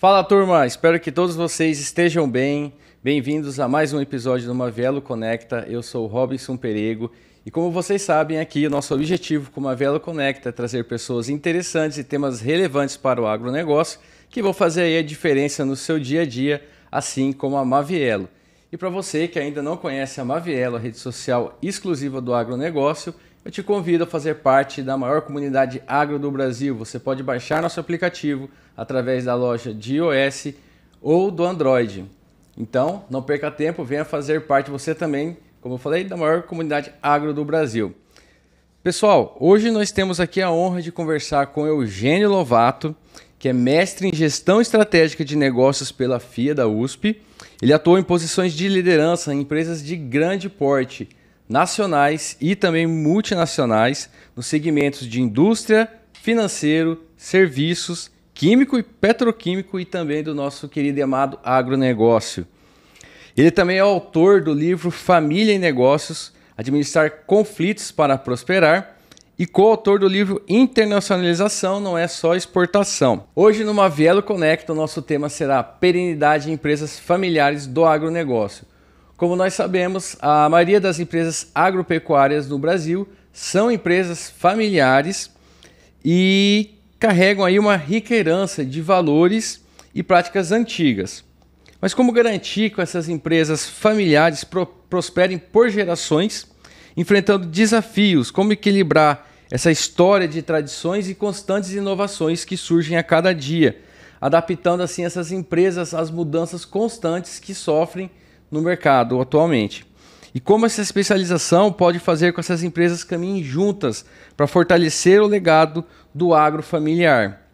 Fala turma, espero que todos vocês estejam bem. Bem-vindos a mais um episódio do Mavielo Conecta. Eu sou o Robinson Perego e como vocês sabem aqui, o nosso objetivo com o Mavielo Conecta é trazer pessoas interessantes e temas relevantes para o agronegócio que vão fazer aí a diferença no seu dia a dia, assim como a Mavielo. E para você que ainda não conhece a Mavielo, a rede social exclusiva do agronegócio, eu te convido a fazer parte da maior comunidade agro do Brasil. Você pode baixar nosso aplicativo através da loja de iOS ou do Android. Então, não perca tempo, venha fazer parte você também, como eu falei, da maior comunidade agro do Brasil. Pessoal, hoje nós temos aqui a honra de conversar com Eugênio Lovato, que é mestre em gestão estratégica de negócios pela FIA da USP. Ele atuou em posições de liderança em empresas de grande porte, nacionais e também multinacionais, nos segmentos de indústria, financeiro, serviços, químico e petroquímico e também do nosso querido e amado agronegócio. Ele também é autor do livro Família e Negócios, Administrar Conflitos para Prosperar e coautor do livro Internacionalização Não é Só Exportação. Hoje no Mavielo Conecta o nosso tema será perenidade em empresas familiares do agronegócio. Como nós sabemos, a maioria das empresas agropecuárias no Brasil são empresas familiares e carregam aí uma rica herança de valores e práticas antigas. Mas como garantir que essas empresas familiares prosperem por gerações, enfrentando desafios, como equilibrar essa história de tradições e constantes inovações que surgem a cada dia, adaptando assim essas empresas às mudanças constantes que sofrem no mercado atualmente. E como essa especialização pode fazer com que essas empresas caminhem juntas para fortalecer o legado do agro familiar.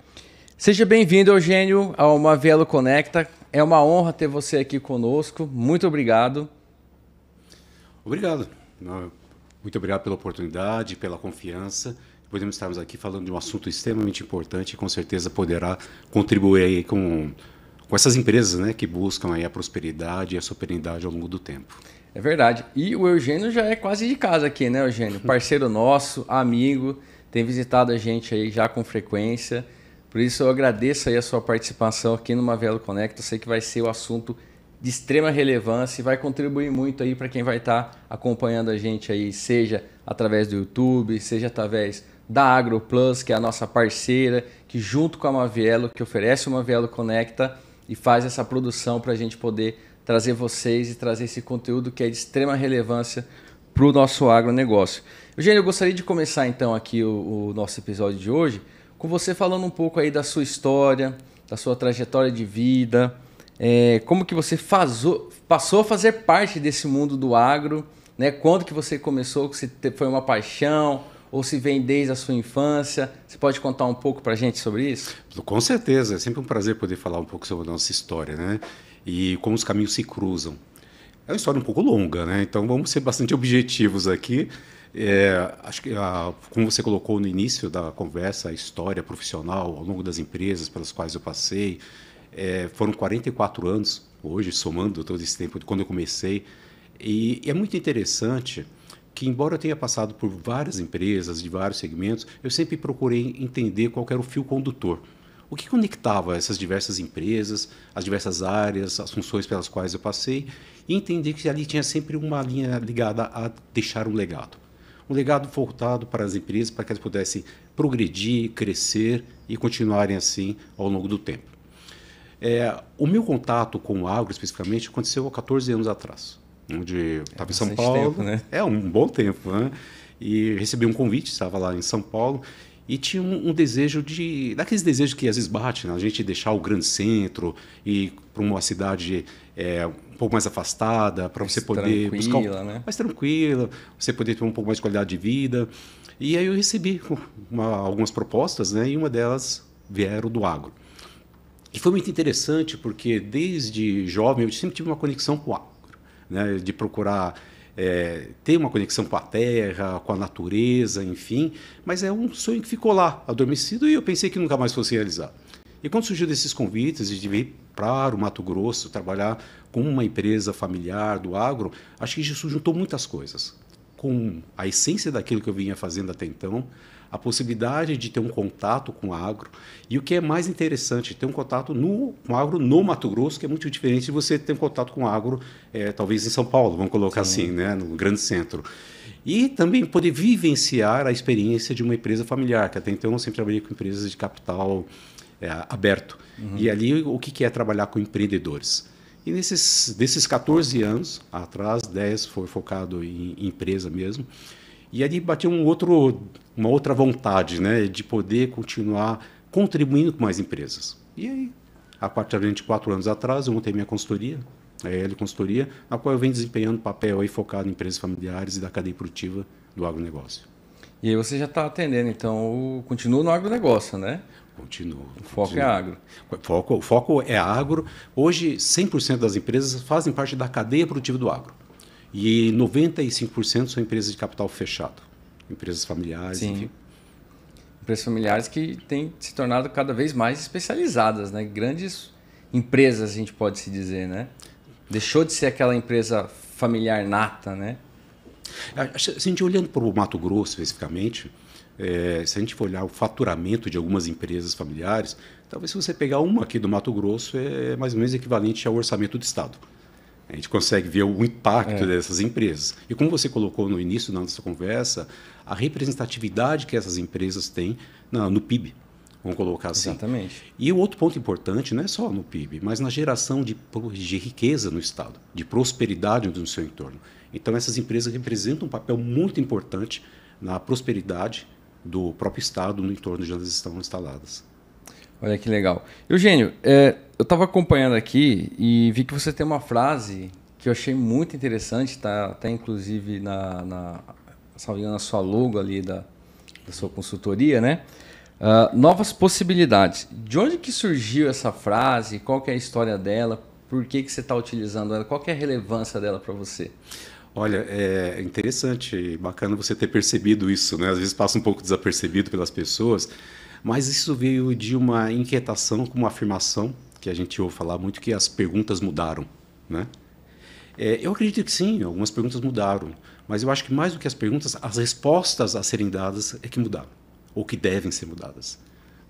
Seja bem-vindo, Eugênio, ao Mavielo Conecta. É uma honra ter você aqui conosco. Muito obrigado. Obrigado. Muito obrigado pela oportunidade, pela confiança. Podemos estarmos aqui falando de um assunto extremamente importante e com certeza poderá contribuir aí com essas empresas, né, que buscam aí a prosperidade e a soperidade ao longo do tempo. É verdade. E o Eugênio já é quase de casa aqui, né, Eugênio? Parceiro nosso, amigo, tem visitado a gente aí já com frequência. Por isso eu agradeço aí a sua participação aqui no Mavielo Conecta. Eu sei que vai ser um assunto de extrema relevância e vai contribuir muito aí para quem vai estar acompanhando a gente aí, seja através do YouTube, seja através da AgroPlus, que é a nossa parceira, que junto com a Mavielo, que oferece o Mavielo Conecta, e faz essa produção para a gente poder trazer vocês e trazer esse conteúdo que é de extrema relevância para o nosso agronegócio. Eugênio, eu gostaria de começar então aqui o nosso episódio de hoje com você falando um pouco aí da sua história, da sua trajetória de vida, como que você passou a fazer parte desse mundo do agro, né? Quando que você começou, se foi uma paixão ou se vem desde a sua infância. Você pode contar um pouco para a gente sobre isso? Com certeza, é sempre um prazer poder falar um pouco sobre a nossa história, né? E como os caminhos se cruzam. É uma história um pouco longa, né? Então vamos ser bastante objetivos aqui. Acho que, como você colocou no início da conversa, a história profissional ao longo das empresas pelas quais eu passei, foram 44 anos, hoje, somando todo esse tempo de quando eu comecei. E é muito interessante que, embora eu tenha passado por várias empresas, de vários segmentos, eu sempre procurei entender qual era o fio condutor. O que conectava essas diversas empresas, as diversas áreas, as funções pelas quais eu passei, e entender que ali tinha sempre uma linha ligada a deixar um legado. Um legado voltado para as empresas, para que elas pudessem progredir, crescer e continuarem assim ao longo do tempo. O meu contato com o agro, especificamente, aconteceu há 14 anos atrás, onde eu estava em São Paulo. Tempo, né? É um bom tempo, né? E recebi um convite, estava lá em São Paulo, e tinha um desejo daqueles desejos que às vezes bate, né? A gente deixar o grande centro e para uma cidade um pouco mais afastada, para você poder buscar né? mais tranquila, você poder ter um pouco mais de qualidade de vida. E aí eu recebi algumas propostas, né? E uma delas vieram do agro. E foi muito interessante porque desde jovem eu sempre tive uma conexão com o agro, né? De procurar ter uma conexão com a terra, com a natureza, enfim, mas é um sonho que ficou lá, adormecido, e eu pensei que nunca mais fosse realizar. E quando surgiu desses convites de vir para o Mato Grosso, trabalhar com uma empresa familiar do agro, acho que isso juntou muitas coisas. com a essência daquilo que eu vinha fazendo até então, a possibilidade de ter um contato com o agro, e o que é mais interessante, ter um contato com o agro no Mato Grosso, que é muito diferente de você ter um contato com o agro, talvez em São Paulo, vamos colocar assim, né, no grande centro. E também poder vivenciar a experiência de uma empresa familiar, que até então eu sempre trabalhei com empresas de capital aberto. E ali o que é trabalhar com empreendedores? E desses 14 anos atrás, 10 foi focado em empresa mesmo. E ali bateu uma outra vontade, né, de poder continuar contribuindo com mais empresas. E aí, a partir de 4 anos atrás, eu montei minha consultoria, a EL Consultoria, na qual eu venho desempenhando papel aí focado em empresas familiares e da cadeia produtiva do agronegócio. E aí você já está atendendo, então, continua no agronegócio, né? Continuo. O foco é agro. O foco é agro. Hoje, 100% das empresas fazem parte da cadeia produtiva do agro. E 95% são empresas de capital fechado. Empresas familiares, Sim. enfim. Empresas familiares que têm se tornado cada vez mais especializadas, né? Grandes empresas, a gente pode se dizer, né? Deixou de ser aquela empresa familiar nata, né? Se a gente olhando para o Mato Grosso, especificamente, se a gente for olhar o faturamento de algumas empresas familiares, talvez se você pegar uma aqui do Mato Grosso, é mais ou menos equivalente ao orçamento do Estado. A gente consegue ver o impacto dessas empresas. E como você colocou no início da nossa conversa, a representatividade que essas empresas têm no PIB, vamos colocar assim. Exatamente. E o outro ponto importante, não é só no PIB, mas na geração de riqueza no Estado, de prosperidade no seu entorno. Então, essas empresas representam um papel muito importante na prosperidade do próprio Estado no entorno de onde elas estão instaladas. Olha que legal. Eugênio, eu estava acompanhando aqui e vi que você tem uma frase que eu achei muito interessante, tá até inclusive na sua logo ali da sua consultoria, né? Novas possibilidades. De onde que surgiu essa frase? Qual que é a história dela? Por que você está utilizando ela? Qual que é a relevância dela para você? Olha, é interessante, bacana você ter percebido isso, né? Às vezes passa um pouco desapercebido pelas pessoas, mas isso veio de uma inquietação com uma afirmação que a gente ouve falar muito, que as perguntas mudaram, né? Eu acredito que sim, algumas perguntas mudaram, mas eu acho que mais do que as perguntas, as respostas a serem dadas é que mudaram, ou que devem ser mudadas,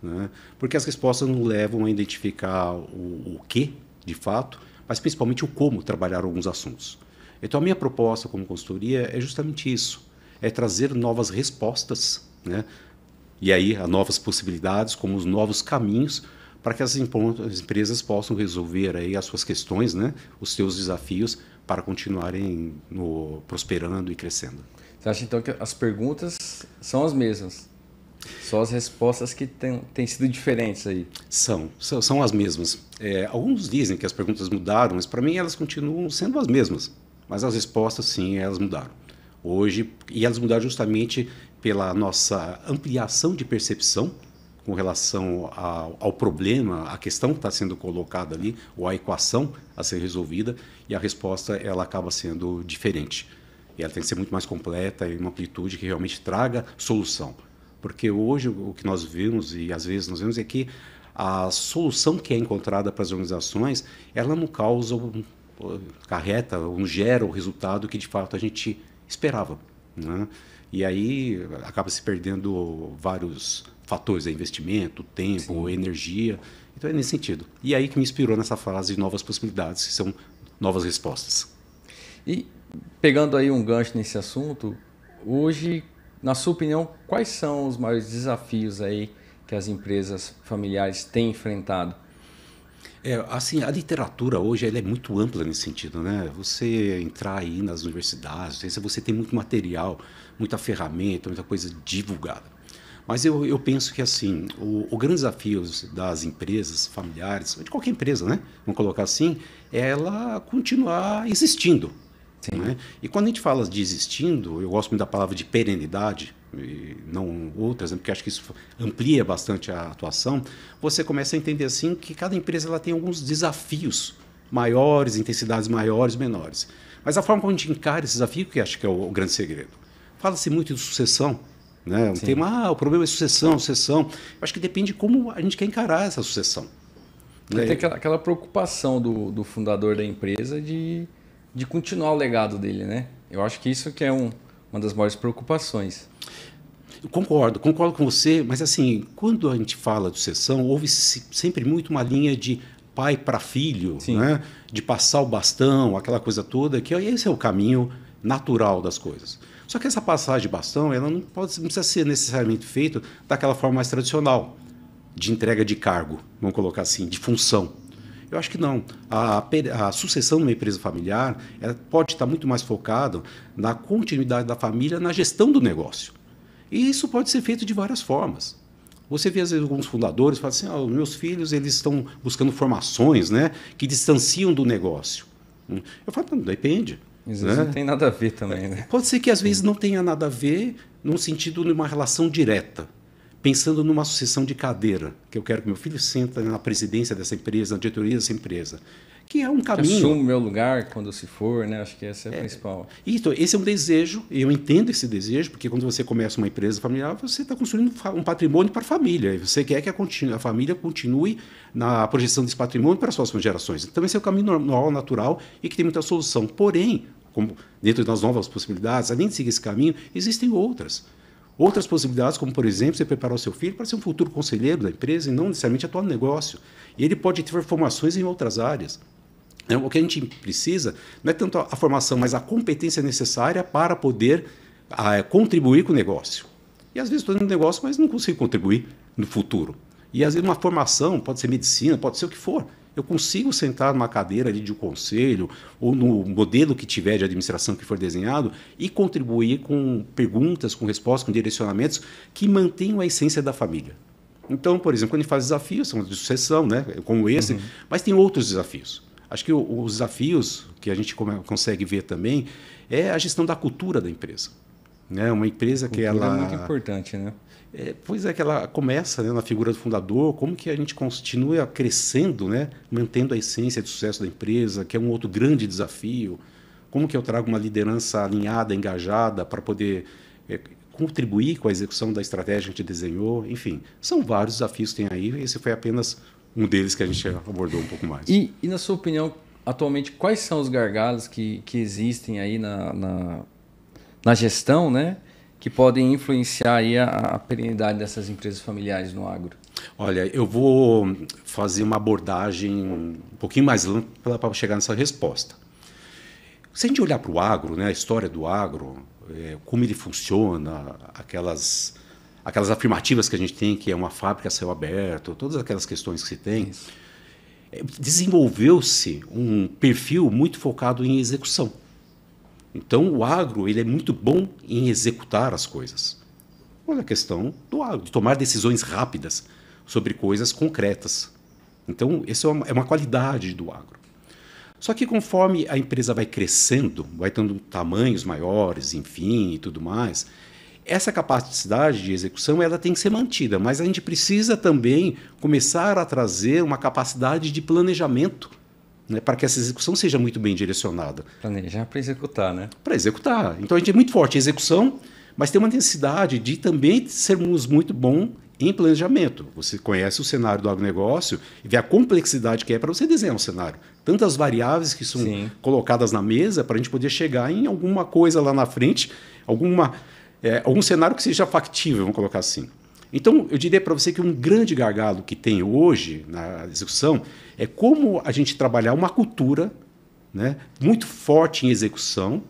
né? Porque as respostas nos levam a identificar o que, de fato, mas principalmente o como trabalhar alguns assuntos. Então, a minha proposta como consultoria é justamente isso, é trazer novas respostas, né? E aí, as novas possibilidades, como os novos caminhos para que as empresas possam resolver aí as suas questões, né? Os seus desafios para continuarem prosperando e crescendo. Você acha, então, que as perguntas são as mesmas? Só as respostas que têm sido diferentes aí? São as mesmas. Alguns dizem que as perguntas mudaram, mas para mim elas continuam sendo as mesmas. Mas as respostas, sim, elas mudaram. Hoje, e elas mudaram justamente pela nossa ampliação de percepção com relação ao problema, à questão que está sendo colocada ali, ou à equação a ser resolvida, e a resposta ela acaba sendo diferente. E ela tem que ser muito mais completa e uma amplitude que realmente traga solução. Porque hoje o que nós vemos, e às vezes nós vemos, é que a solução que é encontrada para as organizações, ela não carreta ou não gera o resultado que de fato a gente esperava, né? E aí acaba se perdendo vários fatores, investimento, tempo, energia. Então é nesse sentido. E aí que me inspirou nessa frase de novas possibilidades, que são novas respostas. E pegando aí um gancho nesse assunto, hoje, na sua opinião, quais são os maiores desafios aí que as empresas familiares têm enfrentado? Assim, a literatura hoje ela é muito ampla nesse sentido, né? Você entrar aí nas universidades, você tem muito material, muita ferramenta, muita coisa divulgada. Mas eu penso que assim, o grande desafio das empresas familiares, de qualquer empresa, né? Vamos colocar assim, é ela continuar existindo. Né? E quando a gente fala de existindo, eu gosto muito da palavra de perenidade, e não outras, né? Porque acho que isso amplia bastante a atuação. Você começa a entender assim que cada empresa ela tem alguns desafios maiores, intensidades maiores, menores. Mas a forma como a gente encara esse desafio, que acho que é o grande segredo. Fala-se muito de sucessão, né? Um tema, o problema é sucessão. Eu acho que depende de como a gente quer encarar essa sucessão. Né? Tem aquela preocupação do fundador da empresa de continuar o legado dele, né? Eu acho que isso que é uma uma das maiores preocupações. Eu concordo com você, mas assim, quando a gente fala de sucessão, houve sempre muito uma linha de pai para filho, né? De passar o bastão, aquela coisa toda, que esse é o caminho natural das coisas. Só que essa passagem de bastão, ela não precisa ser necessariamente feita daquela forma mais tradicional, de entrega de cargo, vamos colocar assim, de função. Eu acho que não. A sucessão numa empresa familiar, ela pode estar muito mais focada na continuidade da família, na gestão do negócio. E isso pode ser feito de várias formas. Você vê, às vezes, alguns fundadores falam assim, os meus filhos eles estão buscando formações, né, que distanciam do negócio. Eu falo, não, depende. Às vezes não tem nada a ver também, né? Pode ser que, às vezes, não tenha nada a ver no sentido de uma relação direta. Pensando numa sucessão de cadeira, que eu quero que meu filho senta na presidência dessa empresa, na diretoria dessa empresa, que é um caminho. Assume o meu lugar quando se for, né? Acho que essa é a principal. Então, esse é um desejo, eu entendo esse desejo, porque quando você começa uma empresa familiar, você está construindo um patrimônio para a família. Você quer que a família continue na projeção desse patrimônio para as próximas gerações. Então, esse é o caminho normal, natural e que tem muita solução. Porém, como dentro das novas possibilidades, além de seguir esse caminho, existem outras. Outras possibilidades, como, por exemplo, você preparar o seu filho para ser um futuro conselheiro da empresa e não necessariamente atuar no negócio. E ele pode ter formações em outras áreas. O que a gente precisa não é tanto a formação, mas a competência necessária para poder contribuir com o negócio. E às vezes estou no negócio, mas não consigo contribuir no futuro. E às vezes uma formação, pode ser medicina, pode ser o que for. Eu consigo sentar numa cadeira ali de um conselho ou no modelo que tiver de administração que for desenhado e contribuir com perguntas, com respostas, com direcionamentos que mantenham a essência da família. Então, por exemplo, quando a gente faz desafios, são de sucessão, né, como esse, mas tem outros desafios. Acho que os desafios que a gente consegue ver também é a gestão da cultura da empresa. Né? Uma empresa que ela... é muito importante, né? Pois é, que ela começa, né, na figura do fundador, como que a gente continua crescendo, né, mantendo a essência de sucesso da empresa, que é um outro grande desafio. Como que eu trago uma liderança alinhada, engajada, para poder contribuir com a execução da estratégia que a gente desenhou. Enfim, são vários desafios que tem aí, esse foi apenas um deles que a gente abordou um pouco mais. E na sua opinião, atualmente, quais são os gargalos que existem aí na gestão, né, que podem influenciar aí a perenidade dessas empresas familiares no agro? Olha, eu vou fazer uma abordagem um pouquinho mais ampla para chegar nessa resposta. Se a gente olhar para o agro, né, a história do agro, como ele funciona, aquelas afirmativas que a gente tem, que é uma fábrica a céu aberto, todas aquelas questões que se tem, desenvolveu-se um perfil muito focado em execução. Então, o agro ele é muito bom em executar as coisas. Olha a questão do agro, de tomar decisões rápidas sobre coisas concretas. Então, isso é uma qualidade do agro. Só que conforme a empresa vai crescendo, vai tendo tamanhos maiores, enfim, e tudo mais, essa capacidade de execução ela tem que ser mantida, mas a gente precisa também começar a trazer uma capacidade de planejamento, né, para que essa execução seja muito bem direcionada. Planejar para executar, né? Para executar. Então a gente é muito forte em execução, mas tem uma necessidade de também sermos muito bons em planejamento. Você conhece o cenário do agronegócio e vê a complexidade que é para você desenhar um cenário. Tantas variáveis que são colocadas na mesa para a gente poder chegar em alguma coisa lá na frente, algum cenário que seja factível, vamos colocar assim. Então, eu diria para você que um grande gargalo que tem hoje na execução é como a gente trabalhar uma cultura, né, muito forte em execução,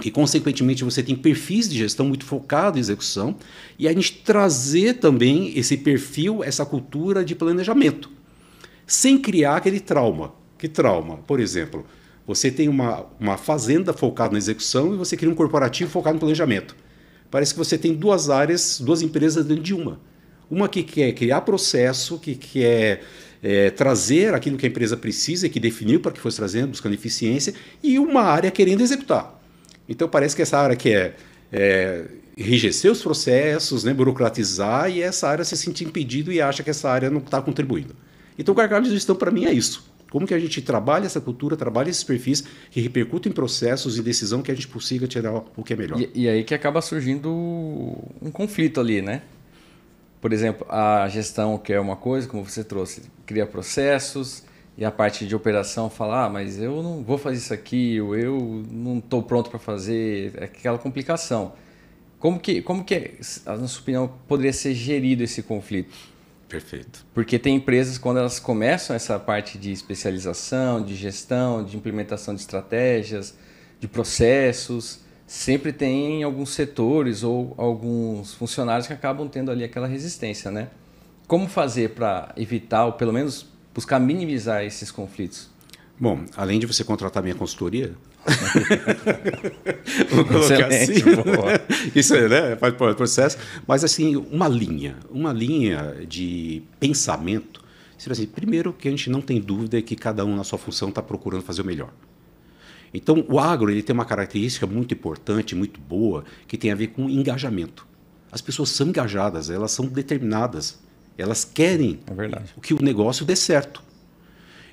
e, consequentemente, você tem perfis de gestão muito focados em execução, e a gente trazer também esse perfil, essa cultura de planejamento, sem criar aquele trauma. Que trauma? Por exemplo, você tem uma fazenda focada na execução e você cria um corporativo focado no planejamento. Parece que você tem duas áreas, duas empresas dentro de uma. Uma que quer criar processo, que quer trazer aquilo que a empresa precisa e que definiu para que fosse trazendo, buscando eficiência, e uma área querendo executar. Então parece que essa área quer enrijecer os processos, né, burocratizar, e essa área se sente impedido e acha que essa área não está contribuindo. Então o gargalo de gestão para mim é isso. Como que a gente trabalha essa cultura, trabalha esses perfis que repercutem em processos e decisão que a gente consiga tirar o que é melhor. E aí que acaba surgindo um conflito ali, né? Por exemplo, a gestão, que é uma coisa, como você trouxe, cria processos, e a parte de operação fala, mas eu não vou fazer isso aqui, ou eu não estou pronto para fazer, é aquela complicação. Como que, na sua opinião, poderia ser gerido esse conflito? Perfeito. Porque tem empresas, quando elas começam essa parte de especialização, de gestão, de implementação de estratégias, de processos, sempre tem alguns setores ou alguns funcionários que acabam tendo ali aquela resistência, né? Como fazer para evitar, ou pelo menos buscar minimizar esses conflitos? Bom, além de você contratar minha consultoria, vou colocar assim, isso é, né, faz parte do processo, mas assim, uma linha de pensamento, seria assim, primeiro que a gente não tem dúvida que cada um na sua função está procurando fazer o melhor. Então, o agro ele tem uma característica muito importante, muito boa, que tem a ver com engajamento. As pessoas são engajadas, elas são determinadas, elas querem que o negócio dê certo.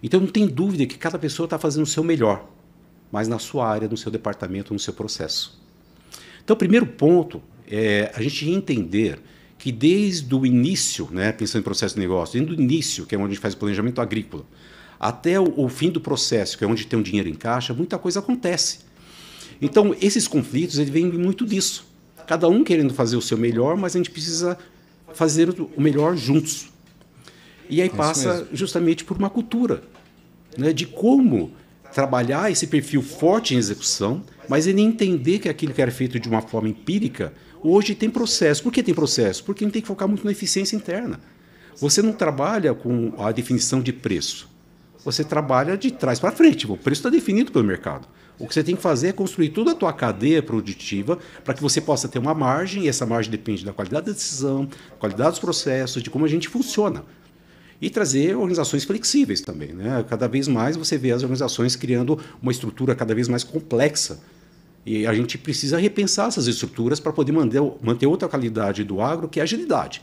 Então, não tem dúvida que cada pessoa está fazendo o seu melhor, mas na sua área, no seu departamento, no seu processo. Então, o primeiro ponto é a gente entender que desde o início, né, pensando em processo de negócio, desde o início, que é onde a gente faz o planejamento agrícola, até o fim do processo, que é onde tem um dinheiro em caixa, muita coisa acontece. Então, esses conflitos eles vêm muito disso. Cada um querendo fazer o seu melhor, mas a gente precisa fazer o melhor juntos. E aí passa justamente por uma cultura, né, de como trabalhar esse perfil forte em execução, mas ele entender que aquilo que era feito de uma forma empírica, hoje tem processo. Por que tem processo? Porque a gente tem que focar muito na eficiência interna. Você não trabalha com a definição de preço. Você trabalha de trás para frente. O preço está definido pelo mercado. O que você tem que fazer é construir toda a tua cadeia produtiva para que você possa ter uma margem, e essa margem depende da qualidade da decisão, da qualidade dos processos, de como a gente funciona. E trazer organizações flexíveis também, né? Cada vez mais você vê as organizações criando uma estrutura cada vez mais complexa. E a gente precisa repensar essas estruturas para poder manter outra qualidade do agro, que é a agilidade.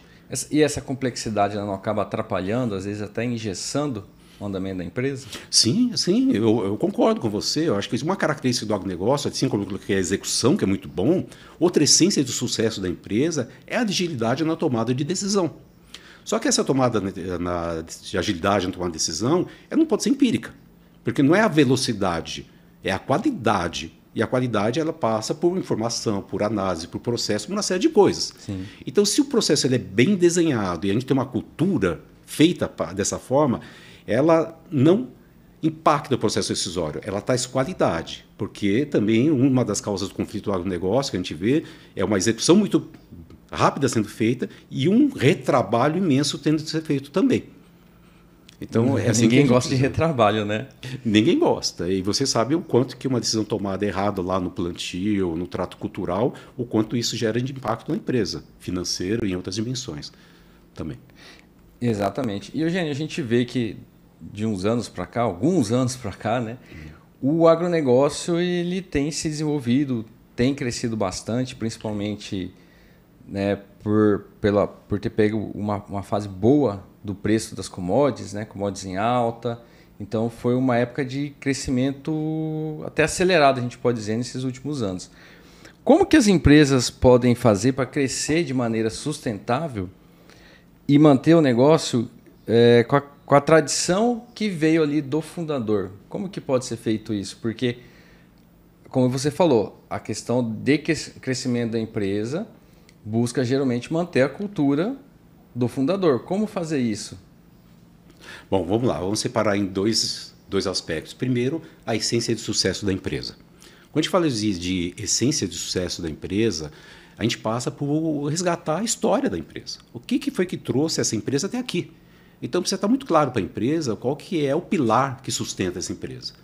E essa complexidade não acaba atrapalhando, às vezes até engessando o andamento da empresa? Sim, eu concordo com você. Eu acho que uma característica do agronegócio, assim como a execução, que é muito bom, outra essência do sucesso da empresa é a agilidade na tomada de decisão. Só que essa tomada de agilidade na tomada de decisão, ela não pode ser empírica, porque não é a velocidade, é a qualidade. E a qualidade ela passa por informação, por análise, por processo, por uma série de coisas. Sim. Então, se o processo ele é bem desenhado e a gente tem uma cultura feita dessa forma, ela não impacta o processo decisório, ela traz qualidade, porque também uma das causas do conflito do agronegócio que a gente vê é uma execução muito rápida sendo feita e um retrabalho imenso tendo de ser feito também. Então, é assim ninguém gosta de retrabalho, né? Ninguém gosta. E você sabe o quanto que uma decisão tomada errada lá no plantio, no trato cultural, o quanto isso gera de impacto na empresa, financeiro e em outras dimensões também. Exatamente. E, Eugênio, a gente vê que de alguns anos para cá, né, o agronegócio ele tem se desenvolvido, tem crescido bastante, principalmente, né, por ter pego uma fase boa do preço das commodities, né, commodities em alta. Então foi uma época de crescimento até acelerado, a gente pode dizer, nesses últimos anos. Como que as empresas podem fazer para crescer de maneira sustentável e manter o negócio com a tradição que veio ali do fundador? Como que pode ser feito isso? Porque, como você falou, a questão de crescimento da empresa busca geralmente manter a cultura do fundador. Como fazer isso? Bom, vamos lá. Vamos separar em dois aspectos. Primeiro, a essência de sucesso da empresa. Quando a gente fala de essência de sucesso da empresa, a gente passa por resgatar a história da empresa. O que foi que trouxe essa empresa até aqui? Então, precisa estar muito claro para a empresa qual que é o pilar que sustenta essa empresa.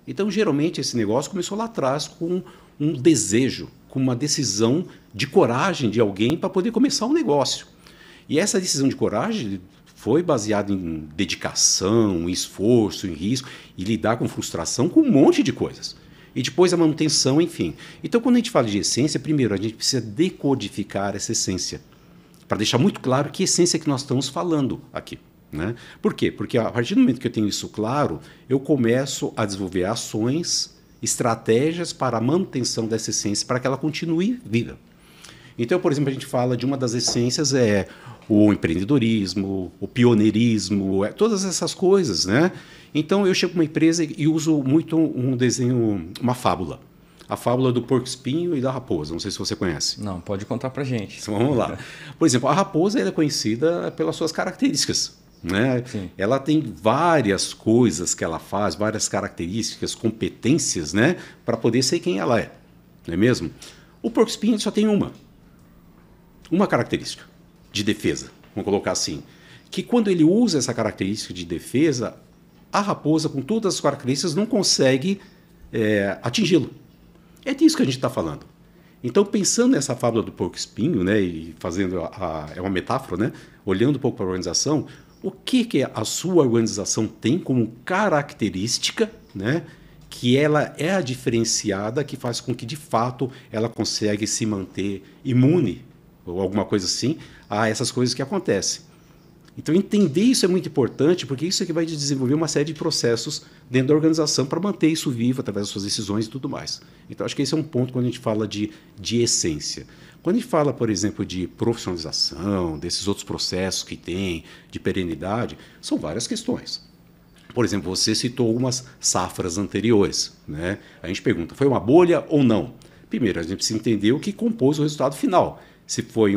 Então, geralmente, esse negócio começou lá atrás com um desejo, com uma decisão de coragem de alguém para poder começar um negócio. E essa decisão de coragem foi baseada em dedicação, em esforço, em risco, e lidar com frustração, com um monte de coisas. E depois a manutenção, enfim. Então, quando a gente fala de essência, primeiro, a gente precisa decodificar essa essência, para deixar muito claro que essência que nós estamos falando aqui. Né? Por quê? Porque a partir do momento que eu tenho isso claro, eu começo a desenvolver ações, estratégias para a manutenção dessa essência, para que ela continue viva. Então, por exemplo, a gente fala de uma das essências o empreendedorismo, o pioneirismo, todas essas coisas, né? Então, eu chego para uma empresa e uso muito um desenho, uma fábula. A fábula do porco-espinho e da raposa. Não sei se você conhece. Não, pode contar para gente. Então, vamos lá. Por exemplo, a raposa ela é conhecida pelas suas características. Né? Ela tem várias coisas que ela faz, várias características, competências, né? Para poder ser quem ela é. Não é mesmo? O porco-espinho só tem uma característica de defesa. Vamos colocar assim. Que quando ele usa essa característica de defesa, a raposa, com todas as características, não consegue atingi-lo. É disso que a gente está falando. Então, pensando nessa fábula do porco-espinho, né, e fazendo é uma metáfora, né, olhando um pouco para a organização, o que a sua organização tem como característica, né, que ela é a diferenciada, que faz com que, de fato, ela consegue se manter imune, ou alguma coisa assim, a essas coisas que acontecem. Então, entender isso é muito importante, porque isso é que vai desenvolver uma série de processos dentro da organização para manter isso vivo através das suas decisões e tudo mais. Então, acho que esse é um ponto quando a gente fala de essência. Quando a gente fala, por exemplo, de profissionalização, desses outros processos que tem, de perenidade, são várias questões. Por exemplo, você citou algumas safras anteriores, né? A gente pergunta, foi uma bolha ou não? Primeiro, a gente precisa entender o que compôs o resultado final. Se foi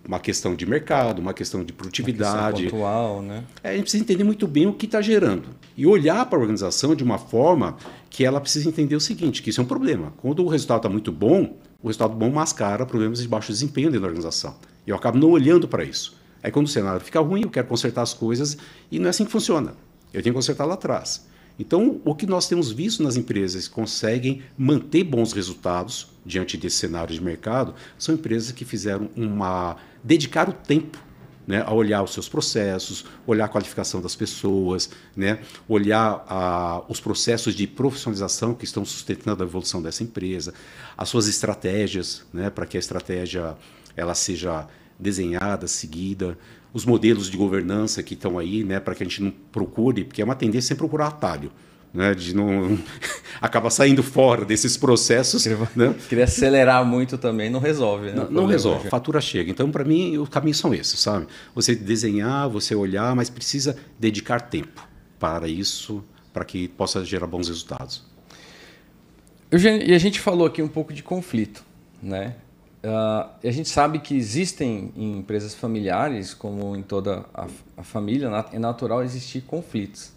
uma questão de mercado, uma questão de produtividade. Uma questão pontual, né? A gente precisa entender muito bem o que está gerando. E olhar para a organização de uma forma que ela precisa entender o seguinte, que isso é um problema. Quando o resultado está muito bom, o resultado bom mascara problemas de baixo desempenho dentro da organização. E eu acabo não olhando para isso. Aí quando o cenário fica ruim, eu quero consertar as coisas e não é assim que funciona. Eu tenho que consertar lá atrás. Então, o que nós temos visto nas empresas que conseguem manter bons resultados diante desse cenário de mercado são empresas que fizeram dedicaram tempo, né, a olhar os seus processos, olhar a qualificação das pessoas, né, olhar os processos de profissionalização que estão sustentando a evolução dessa empresa, as suas estratégias, né, para que a estratégia ela seja desenhada, seguida, os modelos de governança que estão aí, né, para que a gente não procure, porque é uma tendência sempre procurar atalho, né, de não acaba saindo fora desses processos. Queria acelerar muito também, não resolve, né? Não resolve, a fatura chega. Então, para mim, os caminhos são esses, sabe? Você desenhar, você olhar, mas precisa dedicar tempo para isso, para que possa gerar bons resultados. E a gente falou aqui um pouco de conflito, né? E a gente sabe que existem em empresas familiares, como em toda a família, é natural existir conflitos.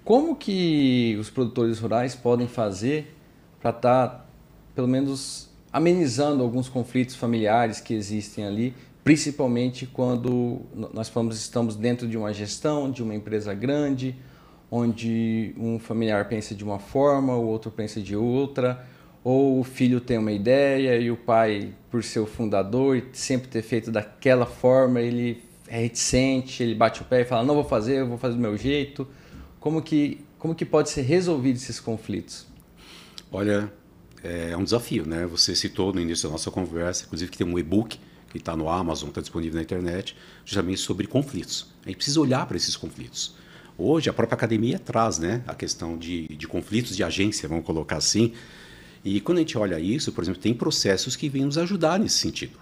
Como que os produtores rurais podem fazer para estar, pelo menos, amenizando alguns conflitos familiares que existem ali, principalmente quando nós estamos dentro de uma gestão, de uma empresa grande, onde um familiar pensa de uma forma, o outro pensa de outra, ou o filho tem uma ideia e o pai, por ser o fundador e sempre ter feito daquela forma, ele é reticente, ele bate o pé e fala, não vou fazer, eu vou fazer do meu jeito. Como que pode ser resolvido esses conflitos? Olha, é um desafio, né? Você citou no início da nossa conversa, inclusive que tem um e-book que está no Amazon, está disponível na internet, justamente sobre conflitos. A gente precisa olhar para esses conflitos. Hoje, a própria academia traz, né, a questão de conflitos de agência, vamos colocar assim. E quando a gente olha isso, por exemplo, tem processos que vêm nos ajudar nesse sentido.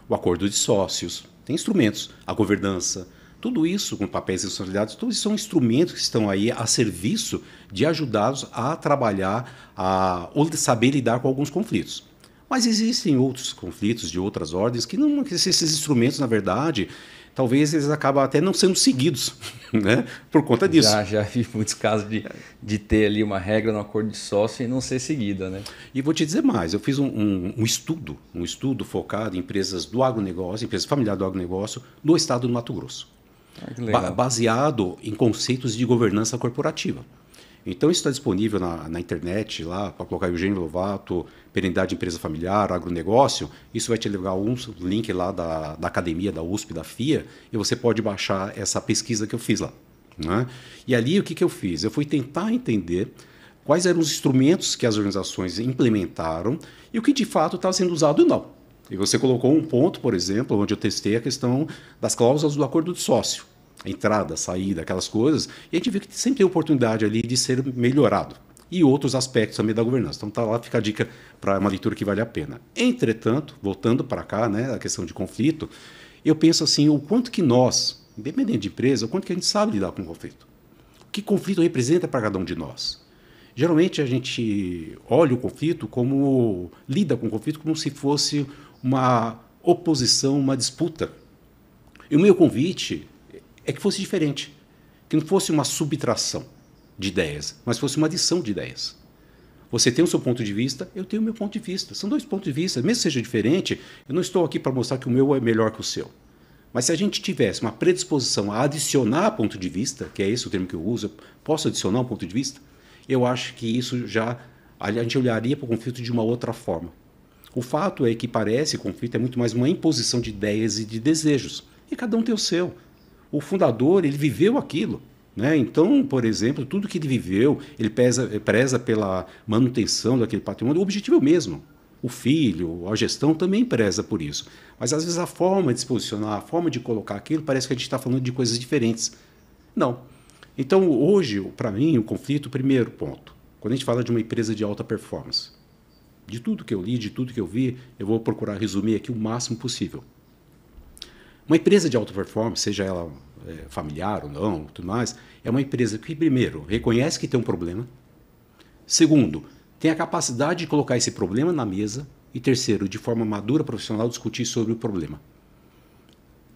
O acordo de sócios, tem instrumentos, a governança, tudo isso com papéis e responsabilidades, todos são instrumentos que estão aí a serviço de ajudá-los a trabalhar ou de saber lidar com alguns conflitos. Mas existem outros conflitos de outras ordens que esses instrumentos, na verdade, talvez eles acabam até não sendo seguidos, né, por conta disso. Já vi muitos casos de ter ali uma regra no acordo de sócio e não ser seguida, né? E vou te dizer mais, eu fiz um estudo focado em empresas do agronegócio, empresas familiares do agronegócio, no estado do Mato Grosso. Baseado em conceitos de governança corporativa. Então, isso está disponível na internet, lá, para colocar Eugênio Lovato, Perenidade de Empresa Familiar, Agronegócio. Isso vai te levar um link lá da academia, da USP, da FIA, e você pode baixar essa pesquisa que eu fiz lá. Né? E ali, o que eu fiz? Eu fui tentar entender quais eram os instrumentos que as organizações implementaram e o que de fato estava sendo usado ou não. E você colocou um ponto, por exemplo, onde eu testei a questão das cláusulas do acordo de sócio. A entrada, a saída, aquelas coisas. E a gente viu que sempre tem oportunidade ali de ser melhorado. E outros aspectos também da governança. Então, tá lá, fica a dica para uma leitura que vale a pena. Entretanto, voltando para cá, né, a questão de conflito, eu penso assim, o quanto que nós, independente de empresa, o quanto que a gente sabe lidar com conflito. O que conflito representa para cada um de nós. Geralmente a gente olha o conflito lida com o conflito como se fosse uma oposição, uma disputa. E o meu convite é que fosse diferente, que não fosse uma subtração de ideias, mas fosse uma adição de ideias. Você tem o seu ponto de vista, eu tenho o meu ponto de vista. São dois pontos de vista. Mesmo que seja diferente, eu não estou aqui para mostrar que o meu é melhor que o seu. Mas se a gente tivesse uma predisposição a adicionar ponto de vista, que é esse o termo que eu uso, eu posso adicionar um ponto de vista, eu acho que isso a gente olharia para o conflito de uma outra forma. O fato é que parece que o conflito é muito mais uma imposição de ideias e de desejos. E cada um tem o seu. O fundador, ele viveu aquilo. Né? Então, por exemplo, tudo que ele viveu, ele preza pela manutenção daquele patrimônio. O objetivo é o mesmo. O filho, a gestão também preza por isso. Mas às vezes a forma de se posicionar, a forma de colocar aquilo, parece que a gente está falando de coisas diferentes. Não. Então, hoje, para mim, o conflito, primeiro ponto, quando a gente fala de uma empresa de alta performance, de tudo que eu li, de tudo que eu vi, eu vou procurar resumir aqui o máximo possível. Uma empresa de alta performance, seja ela familiar ou não, tudo mais, é uma empresa que, primeiro, reconhece que tem um problema, segundo, tem a capacidade de colocar esse problema na mesa e, terceiro, de forma madura, profissional, discutir sobre o problema.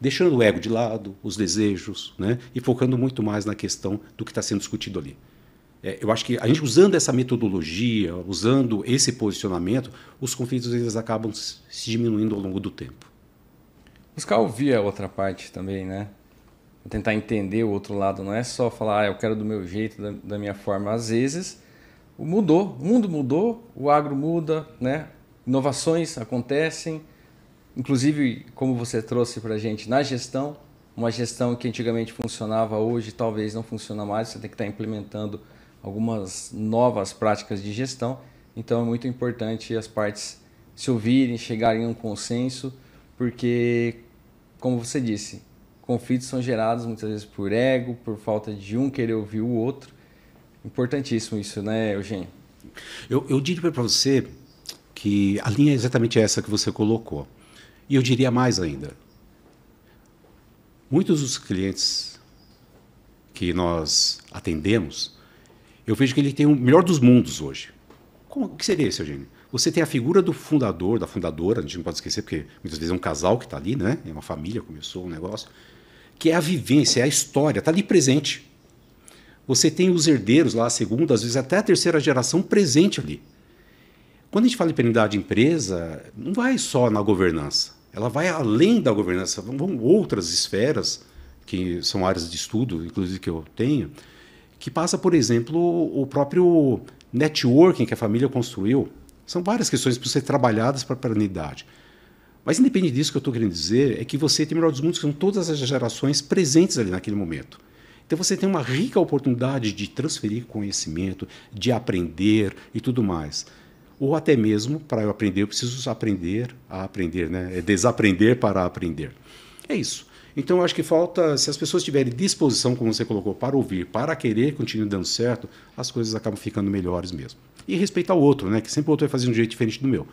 Deixando o ego de lado, os desejos, né, e focando muito mais na questão do que está sendo discutido ali. Eu acho que a gente usando essa metodologia, usando esse posicionamento, os conflitos eles acabam se diminuindo ao longo do tempo. Buscar ouvir a outra parte também, né? Tentar entender o outro lado, não é só falar, eu quero do meu jeito, da minha forma. Às vezes, o mundo mudou, o agro muda, né? Inovações acontecem, inclusive, como você trouxe para a gente, na gestão, uma gestão que antigamente funcionava, hoje talvez não funciona mais, você tem que estar implementando algumas novas práticas de gestão, então é muito importante as partes se ouvirem, chegarem a um consenso, porque, como você disse, conflitos são gerados muitas vezes por ego, por falta de um querer ouvir o outro. Importantíssimo isso, né, Eugênio? Eu diria para você que a linha é exatamente essa que você colocou. E eu diria mais ainda. Muitos dos clientes que nós atendemos, eu vejo que ele tem o melhor dos mundos hoje. O que seria isso, Eugênio? Você tem a figura do fundador, da fundadora, a gente não pode esquecer, porque muitas vezes é um casal que está ali, né? É uma família, começou um negócio, que é a vivência, é a história, está ali presente. Você tem os herdeiros lá, a segunda, às vezes até a terceira geração presente ali. Quando a gente fala em perenidade de empresa, não vai só na governança, ela vai além da governança, vão outras esferas, que são áreas de estudo, inclusive que eu tenho, que passa, por exemplo, o próprio networking que a família construiu. São várias questões para ser trabalhadas para a perenidade. Mas, independente disso, o que eu estou querendo dizer é que você tem o melhor dos mundos, que são todas as gerações presentes ali naquele momento. Então, você tem uma rica oportunidade de transferir conhecimento, de aprender e tudo mais. Ou até mesmo, para eu aprender, eu preciso aprender a aprender, né? É desaprender para aprender. É isso. Então, eu acho que falta, se as pessoas tiverem disposição, como você colocou, para ouvir, para querer continuar dando certo, as coisas acabam ficando melhores mesmo. E respeitar o outro, né? Que sempre o outro vai fazer de um jeito diferente do meu.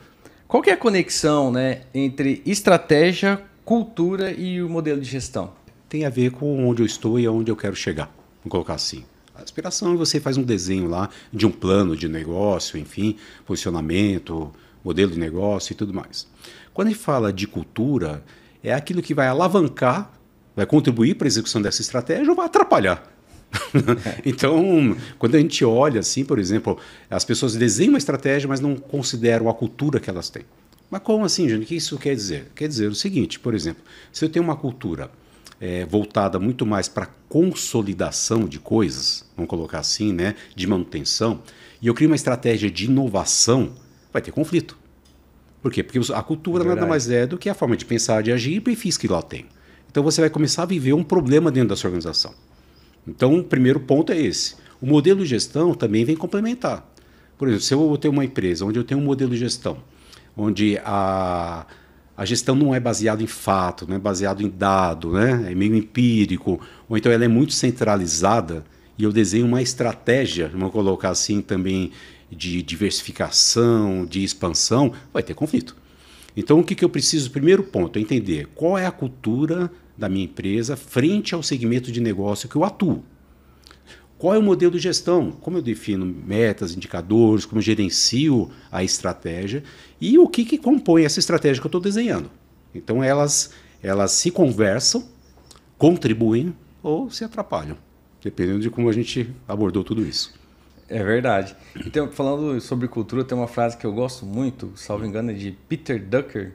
Qual que é a conexão, né, entre estratégia, cultura e o modelo de gestão? Tem a ver com onde eu estou e aonde eu quero chegar. Vamos colocar assim. A aspiração é você faz um desenho lá de um plano de negócio, enfim, posicionamento, modelo de negócio e tudo mais. Quando a gente fala de cultura, é aquilo que vai alavancar, vai contribuir para a execução dessa estratégia ou vai atrapalhar. Então, quando a gente olha assim, por exemplo, as pessoas desenham uma estratégia, mas não consideram a cultura que elas têm. Mas como assim, gente? O que isso quer dizer? Quer dizer o seguinte, por exemplo, se eu tenho uma cultura voltada muito mais para consolidação de coisas, vamos colocar assim, né, de manutenção, e eu crio uma estratégia de inovação, vai ter conflito. Por quê? Porque a cultura nada mais é do que a forma de pensar, de agir e perfis que ela tem. Então você vai começar a viver um problema dentro da sua organização. Então, o primeiro ponto é esse. O modelo de gestão também vem complementar. Por exemplo, se eu tenho uma empresa onde eu tenho um modelo de gestão, onde a gestão não é baseada em fato, não é baseado em dado, né? É meio empírico, ou então ela é muito centralizada e eu desenho uma estratégia, vamos colocar assim também, de diversificação, de expansão, vai ter conflito. Então, o que eu preciso? Primeiro ponto é entender qual é a cultura da minha empresa frente ao segmento de negócio que eu atuo. Qual é o modelo de gestão? Como eu defino metas, indicadores, como eu gerencio a estratégia e o que compõe essa estratégia que eu estou desenhando. Então, elas se conversam, contribuem ou se atrapalham, dependendo de como a gente abordou tudo isso. É verdade. Então, falando sobre cultura, tem uma frase que eu gosto muito, salvo engano, é de Peter Drucker,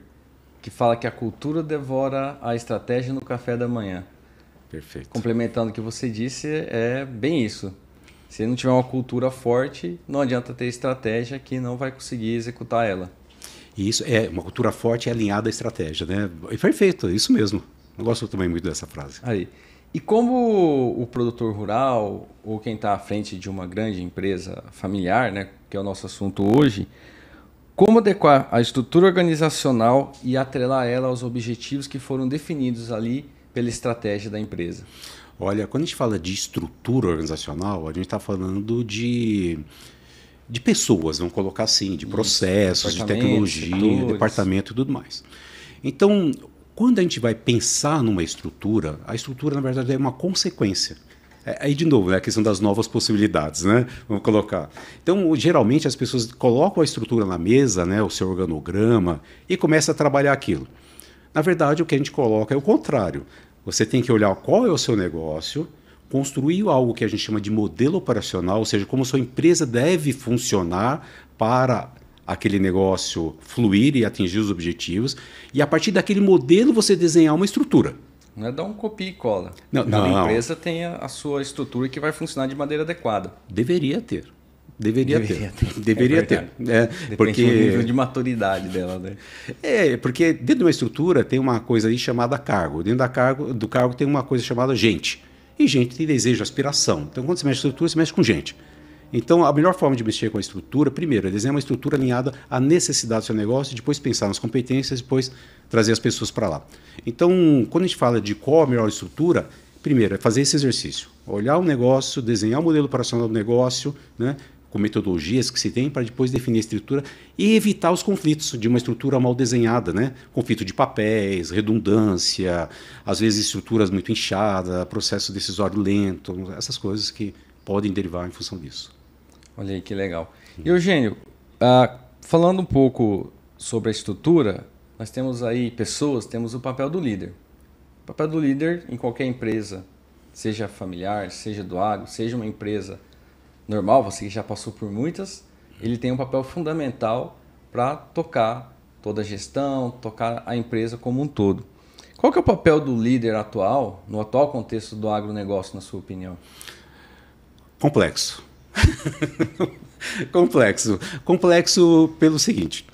que fala que a cultura devora a estratégia no café da manhã. Perfeito. Complementando o que você disse, é bem isso. Se não tiver uma cultura forte, não adianta ter estratégia que não vai conseguir executar ela. E isso é uma cultura forte e alinhada à estratégia, né? Perfeito, isso mesmo. Eu gosto também muito dessa frase. Aí. E como o produtor rural ou quem está à frente de uma grande empresa familiar, né, que é o nosso assunto hoje, como adequar a estrutura organizacional e atrelar ela aos objetivos que foram definidos ali pela estratégia da empresa? Olha, quando a gente fala de estrutura organizacional, a gente está falando de pessoas, vamos colocar assim, de processos, de tecnologia, setores, departamento e tudo mais. Então, quando a gente vai pensar numa estrutura, a estrutura, na verdade, é uma consequência. Aí, de novo, é a questão das novas possibilidades, né? Vamos colocar. Então, geralmente, as pessoas colocam a estrutura na mesa, né, o seu organograma, e começam a trabalhar aquilo. Na verdade, o que a gente coloca é o contrário. Você tem que olhar qual é o seu negócio, construir algo que a gente chama de modelo operacional, ou seja, como sua empresa deve funcionar para aquele negócio fluir e atingir os objetivos, e a partir daquele modelo você desenhar uma estrutura. Não é dar um copia e cola. Não, Cada não. empresa tem a sua estrutura que vai funcionar de maneira adequada. Deveria ter. Deveria ter. Depende porque... do nível de maturidade dela, né? Porque dentro de uma estrutura tem uma coisa aí chamada cargo. Dentro do cargo tem uma coisa chamada gente. E gente tem desejo, aspiração. Então, quando você mexe com estrutura, você mexe com gente. Então, a melhor forma de mexer com a estrutura, primeiro, é desenhar uma estrutura alinhada à necessidade do seu negócio, depois pensar nas competências, depois trazer as pessoas para lá. Então, quando a gente fala de qual a melhor estrutura, primeiro, é fazer esse exercício. Olhar o negócio, desenhar o modelo operacional do negócio, né, com metodologias que se tem para depois definir a estrutura e evitar os conflitos de uma estrutura mal desenhada, né? Conflito de papéis, redundância, às vezes estruturas muito inchadas, processo decisório lento, essas coisas que podem derivar em função disso. Olha aí que legal. E Eugênio, falando um pouco sobre a estrutura, nós temos aí pessoas, temos o papel do líder. O papel do líder em qualquer empresa, seja familiar, seja do agro, seja uma empresa normal, você que já passou por muitas, ele tem um papel fundamental para tocar toda a gestão, tocar a empresa como um todo. Qual que é o papel do líder atual, no atual contexto do agronegócio, na sua opinião? Complexo. Complexo pelo seguinte.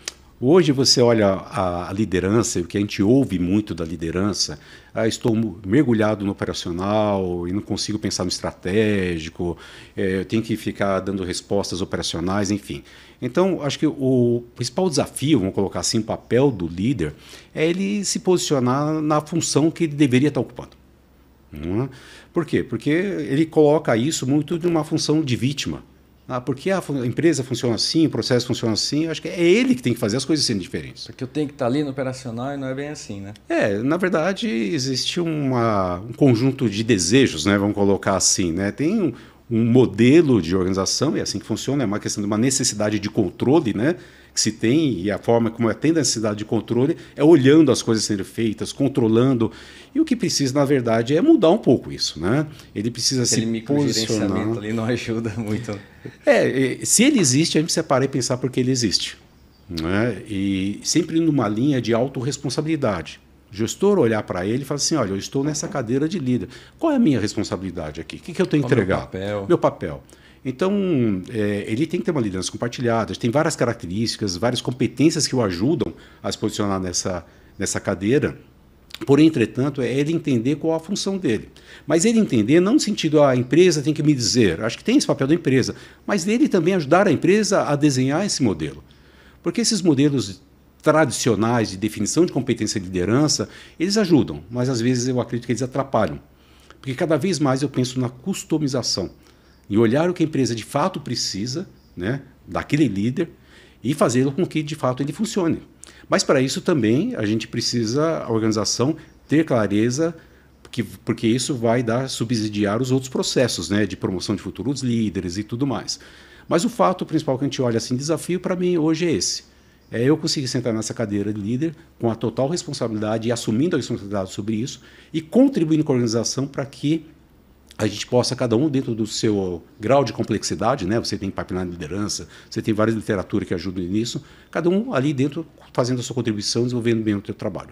Hoje você olha a liderança, e o que a gente ouve muito da liderança, estou mergulhado no operacional e não consigo pensar no estratégico, eu tenho que ficar dando respostas operacionais, enfim. Então, acho que o principal desafio, vamos colocar assim, o papel do líder, é ele se posicionar na função que ele deveria estar ocupando. Por quê? Porque ele coloca isso muito de uma função de vítima. Porque a empresa funciona assim, o processo funciona assim, acho que é ele que tem que fazer as coisas serem diferentes. Porque eu tenho que estar ali no operacional e não é bem assim, né? Na verdade, existe um conjunto de desejos, né? Vamos colocar assim, né? Tem um modelo de organização, é assim que funciona, é uma questão de uma necessidade de controle, né? Que se tem, e a forma como atende a necessidade de controle é olhando as coisas sendo feitas, controlando. E o que precisa, na verdade, é mudar um pouco isso, né? Ele precisa se posicionar. Microgerenciamento ali não ajuda muito. Se ele existe, a gente precisa parar e pensar por que ele existe. Né? E sempre numa linha de autorresponsabilidade. O gestor olhar para ele e falar assim, olha, eu estou nessa cadeira de líder. Qual é a minha responsabilidade aqui? O que eu tenho que entregar? Meu papel. Então, ele tem que ter uma liderança compartilhada, tem várias características, várias competências que o ajudam a se posicionar nessa cadeira. Porém, entretanto, é ele entender qual a função dele. Mas ele entender não no sentido a empresa tem que me dizer, acho que tem esse papel da empresa, mas dele também ajudar a empresa a desenhar esse modelo. Porque esses modelos tradicionais de definição de competência e liderança, eles ajudam, mas às vezes eu acredito que eles atrapalham. Porque cada vez mais eu penso na customização, em olhar o que a empresa de fato precisa, né, daquele líder, e fazê-lo com que de fato ele funcione. Mas para isso também a gente precisa, a organização, ter clareza porque isso vai subsidiar os outros processos, né, de promoção de futuros líderes e tudo mais. Mas o fato principal que a gente olha assim, desafio para mim hoje é esse. É eu conseguir sentar nessa cadeira de líder com a total responsabilidade e assumindo a responsabilidade sobre isso e contribuindo com a organização para que a gente possa, cada um dentro do seu grau de complexidade, né? Você tem pipeline de liderança, você tem várias literaturas que ajudam nisso, cada um ali dentro fazendo a sua contribuição, desenvolvendo bem o seu trabalho.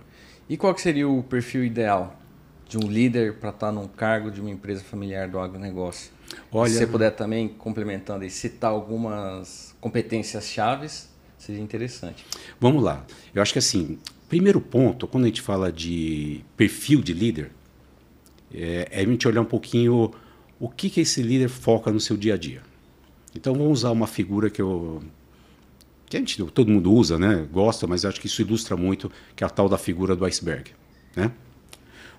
E qual que seria o perfil ideal de um líder para estar num cargo de uma empresa familiar do agronegócio? Olha, se você puder também, complementando e citar algumas competências chaves, seria interessante. Vamos lá. Eu acho que assim, primeiro ponto, quando a gente fala de perfil de líder, é a gente olhar um pouquinho o que esse líder foca no seu dia a dia. Então vamos usar uma figura que todo mundo usa, né? Gosta, mas eu acho que isso ilustra muito, que é a tal da figura do iceberg, né?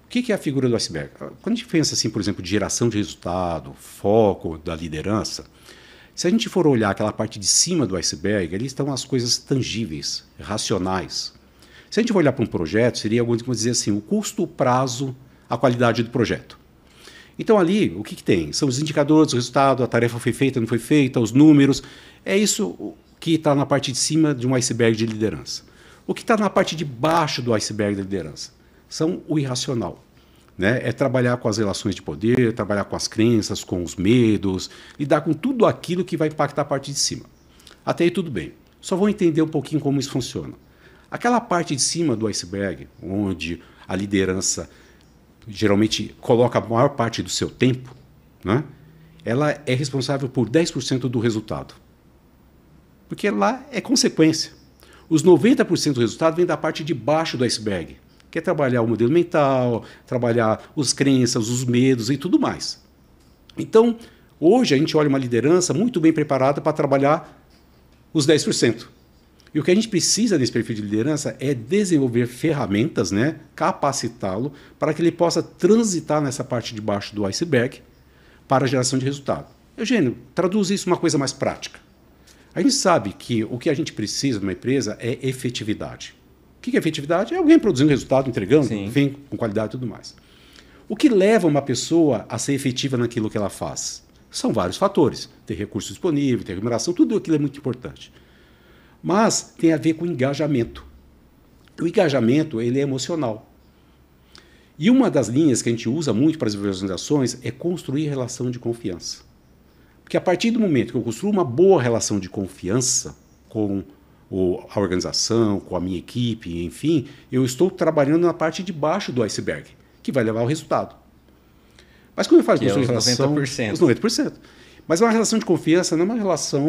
O que é a figura do iceberg? Quando a gente pensa assim, por exemplo, de geração de resultado, foco da liderança, se a gente for olhar aquela parte de cima do iceberg, ali estão as coisas tangíveis, racionais. Se a gente for olhar para um projeto, seria alguns que dizer assim, o custo, o prazo, a qualidade do projeto. Então ali, o que tem? São os indicadores, o resultado, a tarefa foi feita, não foi feita, os números. É isso que está na parte de cima de um iceberg de liderança. O que está na parte de baixo do iceberg da liderança? São o irracional. Né? É trabalhar com as relações de poder, trabalhar com as crenças, com os medos, lidar com tudo aquilo que vai impactar a parte de cima. Até aí tudo bem. Só vou entender um pouquinho como isso funciona. Aquela parte de cima do iceberg, onde a liderança geralmente coloca a maior parte do seu tempo, né? Ela é responsável por 10% do resultado. Porque lá é consequência. Os 90% do resultado vem da parte de baixo do iceberg, que é trabalhar o modelo mental, trabalhar as crenças, os medos e tudo mais. Então, hoje a gente olha uma liderança muito bem preparada para trabalhar os 10%. E o que a gente precisa desse perfil de liderança é desenvolver ferramentas, né, capacitá-lo para que ele possa transitar nessa parte de baixo do iceberg para a geração de resultado. Eugênio, traduz isso em uma coisa mais prática. A gente sabe que o que a gente precisa numa empresa é efetividade. O que é efetividade? É alguém produzindo resultado, entregando, enfim, com qualidade e tudo mais. O que leva uma pessoa a ser efetiva naquilo que ela faz? São vários fatores. Ter recurso disponível, ter remuneração, tudo aquilo é muito importante. Mas tem a ver com engajamento. O engajamento ele é emocional. E uma das linhas que a gente usa muito para desenvolver as organizações é construir relação de confiança. Porque a partir do momento que eu construo uma boa relação de confiança com a organização, com a minha equipe, enfim, eu estou trabalhando na parte de baixo do iceberg, que vai levar ao resultado. Mas quando eu falo de construir relação... 90%. Os 90%. Mas uma relação de confiança não é uma relação...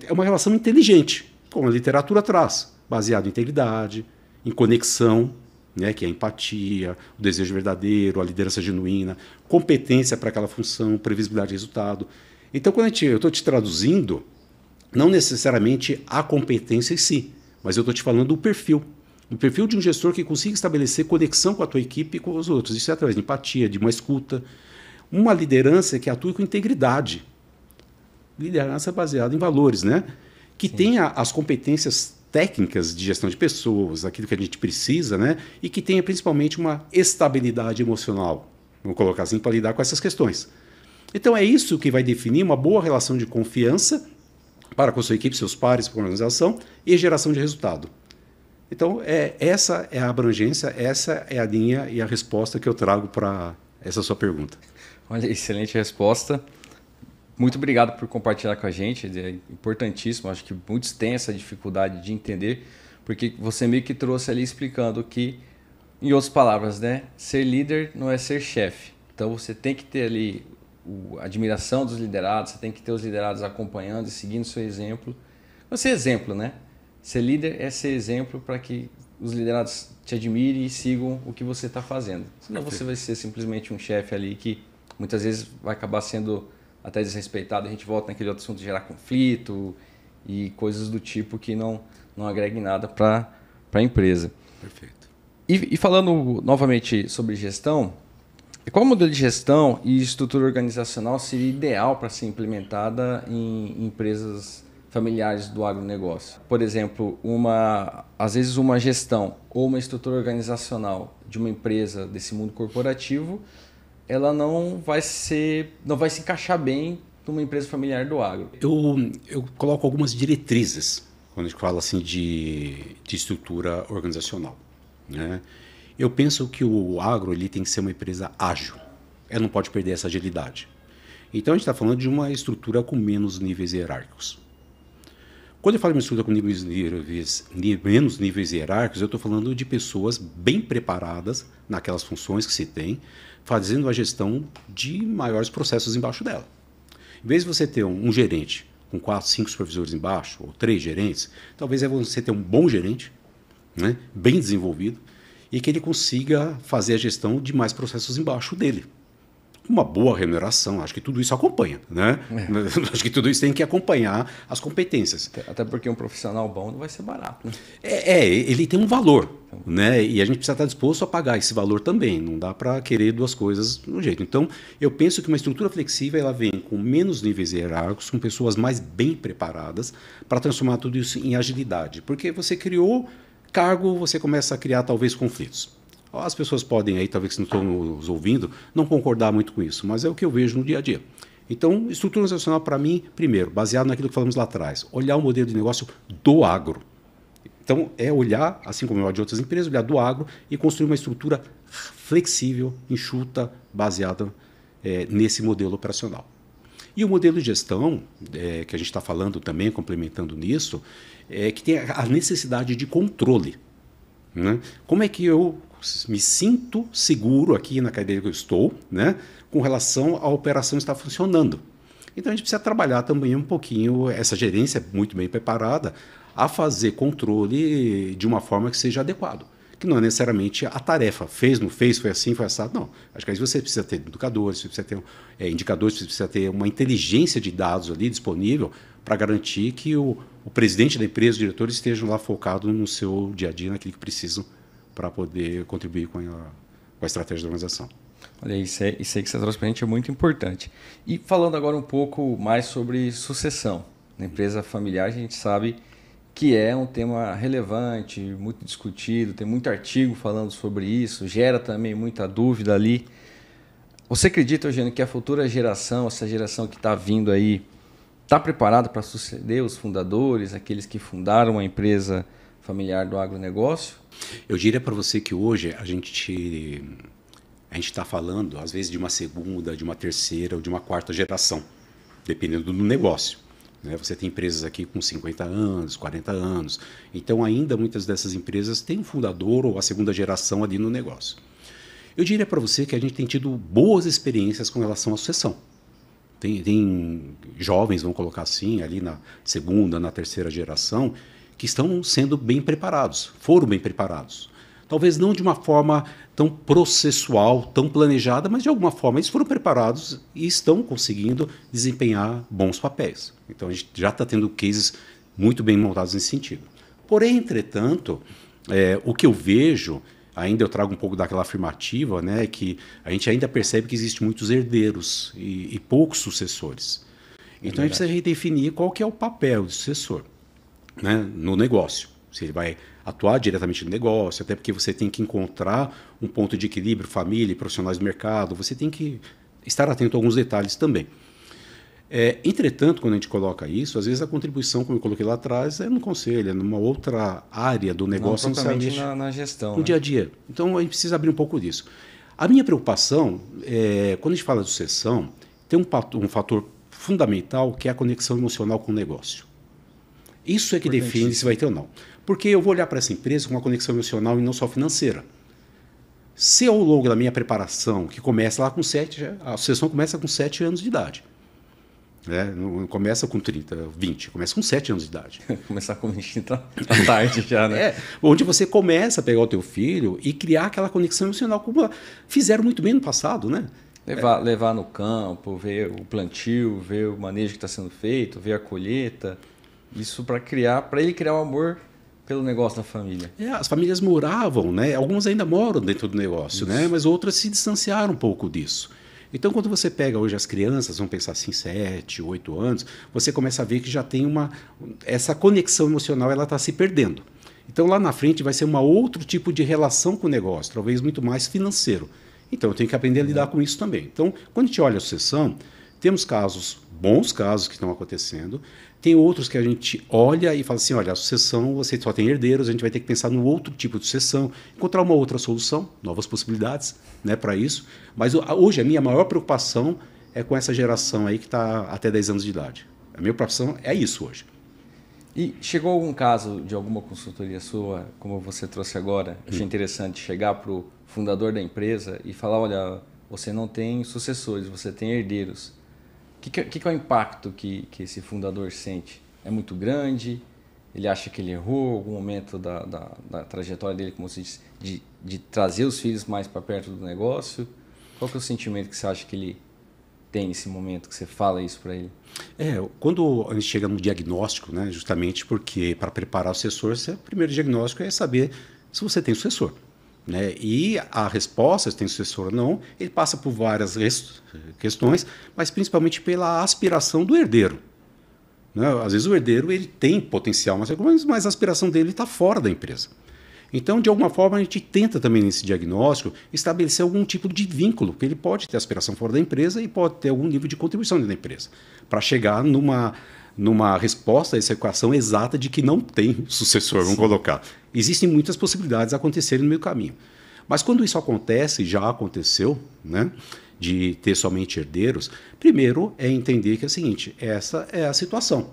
É uma relação inteligente, como a literatura traz, baseado em integridade, em conexão, né, que é a empatia, o desejo verdadeiro, a liderança genuína, competência para aquela função, previsibilidade de resultado. Então, quando eu estou te traduzindo, não necessariamente a competência em si, mas eu estou te falando do perfil. O perfil de um gestor que consiga estabelecer conexão com a tua equipe e com os outros. Isso é através de empatia, de uma escuta. Uma liderança que atue com integridade. Liderança baseada em valores, né? Que tenha as competências técnicas de gestão de pessoas, aquilo que a gente precisa, né? E que tenha principalmente uma estabilidade emocional, vamos colocar assim, para lidar com essas questões. Então é isso que vai definir uma boa relação de confiança para com a sua equipe, seus pares, com a organização e geração de resultado. Então essa é a abrangência, essa é a linha e a resposta que eu trago para essa sua pergunta. Olha, excelente resposta. Muito obrigado por compartilhar com a gente, é importantíssimo, acho que muitos têm essa dificuldade de entender, porque você meio que trouxe ali explicando que, em outras palavras, né, ser líder não é ser chefe. Então você tem que ter ali a admiração dos liderados, você tem que ter os liderados acompanhando e seguindo o seu exemplo. Você é exemplo, né? Ser líder é ser exemplo para que os liderados te admirem e sigam o que você está fazendo. Senão você vai ser simplesmente um chefe ali que muitas vezes vai acabar sendo até desrespeitado. A gente volta naquele outro assunto de gerar conflito e coisas do tipo que não agreguem nada para a empresa. Perfeito. E falando novamente sobre gestão, qual modelo de gestão e estrutura organizacional seria ideal para ser implementada em empresas familiares do agronegócio. Por exemplo, às vezes uma gestão ou uma estrutura organizacional de uma empresa desse mundo corporativo, ela não vai se encaixar bem numa empresa familiar do agro. Eu coloco algumas diretrizes quando a gente fala assim de estrutura organizacional, né? Eu penso que o agro ele tem que ser uma empresa ágil. Ela não pode perder essa agilidade. Então a gente está falando de uma estrutura com menos níveis hierárquicos. Quando eu falo de uma estrutura com menos níveis hierárquicos, eu estou falando de pessoas bem preparadas naquelas funções que se tem, fazendo a gestão de maiores processos embaixo dela. Em vez de você ter um gerente com 4, 5 supervisores embaixo, ou 3 gerentes, talvez é você ter um bom gerente, né, bem desenvolvido, e que ele consiga fazer a gestão de mais processos embaixo dele. Uma boa remuneração, acho que tudo isso acompanha, né? Acho que tudo isso tem que acompanhar as competências. Até porque um profissional bom não vai ser barato, né? Ele tem um valor, né? E a gente precisa estar disposto a pagar esse valor também. Não dá para querer duas coisas de um jeito. Então, eu penso que uma estrutura flexível ela vem com menos níveis hierárquicos, com pessoas mais bem preparadas para transformar tudo isso em agilidade. Porque você criou cargo, você começa a criar talvez conflitos. As pessoas podem aí, talvez que não estão nos ouvindo, não concordar muito com isso, mas é o que eu vejo no dia a dia. Então, estrutura organizacional para mim, primeiro, baseado naquilo que falamos lá atrás, olhar o modelo de negócio do agro. Então, é olhar, assim como eu de outras empresas, olhar do agro e construir uma estrutura flexível, enxuta, baseada nesse modelo operacional. E o modelo de gestão, que a gente está falando também, complementando nisso, que tem a necessidade de controle. Né? Como é que eu me sinto seguro aqui na cadeia que eu estou, né, com relação à operação estar funcionando? Então a gente precisa trabalhar também um pouquinho essa gerência muito bem preparada a fazer controle de uma forma que seja adequado, que não é necessariamente a tarefa, fez, não fez, foi assim, foi assado, não. Acho que aí você precisa ter educadores, você precisa ter indicadores, você precisa ter uma inteligência de dados ali disponível para garantir que o presidente da empresa, os diretores estejam lá focados no seu dia a dia, naquilo que precisam para poder contribuir com a estratégia da organização. Olha, isso aí que você trouxe para a gente é muito importante. E falando agora um pouco mais sobre sucessão. Na empresa familiar a gente sabe que é um tema relevante, muito discutido, tem muito artigo falando sobre isso, gera também muita dúvida ali. Você acredita, Eugênio, que a futura geração, essa geração que está vindo aí, está preparada para suceder os fundadores, aqueles que fundaram a empresa familiar do agronegócio? Eu diria para você que hoje a gente está falando, às vezes, de uma segunda, de uma terceira ou de uma quarta geração, dependendo do negócio. Né? Você tem empresas aqui com 50 anos, 40 anos. Então, ainda muitas dessas empresas têm um fundador ou a segunda geração ali no negócio. Eu diria para você que a gente tem tido boas experiências com relação à sucessão. Tem jovens, vamos colocar assim, ali na segunda, na terceira geração, que estão sendo bem preparados, foram bem preparados. Talvez não de uma forma tão processual, tão planejada, mas de alguma forma eles foram preparados e estão conseguindo desempenhar bons papéis. Então a gente já está tendo cases muito bem montados nesse sentido. Porém, entretanto, o que eu vejo, ainda eu trago um pouco daquela afirmativa, né, que a gente ainda percebe que existem muitos herdeiros e poucos sucessores. Então a gente precisa redefinir qual que é o papel do sucessor, né, no negócio. Se ele vai atuar diretamente no negócio, até porque você tem que encontrar um ponto de equilíbrio, família e profissionais do mercado, você tem que estar atento a alguns detalhes também. Entretanto, quando a gente coloca isso, às vezes a contribuição, como eu coloquei lá atrás, é no conselho, é numa outra área do negócio. Não propriamente na gestão. No dia a dia. Então a gente precisa abrir um pouco disso. A minha preocupação, quando a gente fala de sucessão, tem um fator fundamental que é a conexão emocional com o negócio. Isso é que define se vai ter ou não. Porque eu vou olhar para essa empresa com uma conexão emocional e não só financeira. Se ao longo da minha preparação, que começa lá com 7, a sucessão começa com 7 anos de idade. Não começa com 30, 20, começa com 7 anos de idade. Começar com 20 tá tarde já, né? Onde você começa a pegar o teu filho e criar aquela conexão emocional, como fizeram muito bem no passado, né? Levar no campo, ver o plantio, ver o manejo que está sendo feito, ver a colheita. Isso para ele criar o amor pelo negócio da família. As famílias moravam, né? Algumas ainda moram dentro do negócio, né? Mas outras se distanciaram um pouco disso. Então, quando você pega hoje as crianças, vamos pensar assim, 7, 8 anos, você começa a ver que já tem essa conexão emocional, ela está se perdendo. Então, lá na frente vai ser um outro tipo de relação com o negócio, talvez muito mais financeiro. Então, eu tenho que aprender a lidar com isso também. Então, quando a gente olha a sucessão, temos casos, bons casos que estão acontecendo, tem outros que a gente olha e fala assim, olha, a sucessão, você só tem herdeiros, a gente vai ter que pensar no outro tipo de sucessão, encontrar uma outra solução, novas possibilidades, né, para isso. Mas hoje a minha maior preocupação é com essa geração aí que está até 10 anos de idade. A minha preocupação é isso hoje. E chegou algum caso de alguma consultoria sua, como você trouxe agora, achei interessante chegar para o fundador da empresa e falar, olha, você não tem sucessores, você tem herdeiros. O que é o impacto que esse fundador sente? É muito grande? Ele acha que ele errou em algum momento da trajetória dele, como você disse, de trazer os filhos mais para perto do negócio? Qual que é o sentimento que você acha que ele tem nesse momento que você fala isso para ele? Quando a gente chega no diagnóstico, né, justamente porque para preparar o sucessor, o primeiro diagnóstico é saber se você tem sucessor. Né? E a resposta, se tem sucessor ou não, ele passa por várias questões, mas principalmente pela aspiração do herdeiro. Né? Às vezes o herdeiro ele tem potencial, mas a aspiração dele está fora da empresa. Então, de alguma forma, a gente tenta também nesse diagnóstico estabelecer algum tipo de vínculo, porque ele pode ter aspiração fora da empresa e pode ter algum nível de contribuição dentro da empresa, para chegar numa resposta a essa equação exata de que não tem sucessor, vamos colocar. Existem muitas possibilidades acontecerem no meio do caminho. Mas quando isso acontece, já aconteceu, né, de ter somente herdeiros, primeiro é entender que é o seguinte, essa é a situação.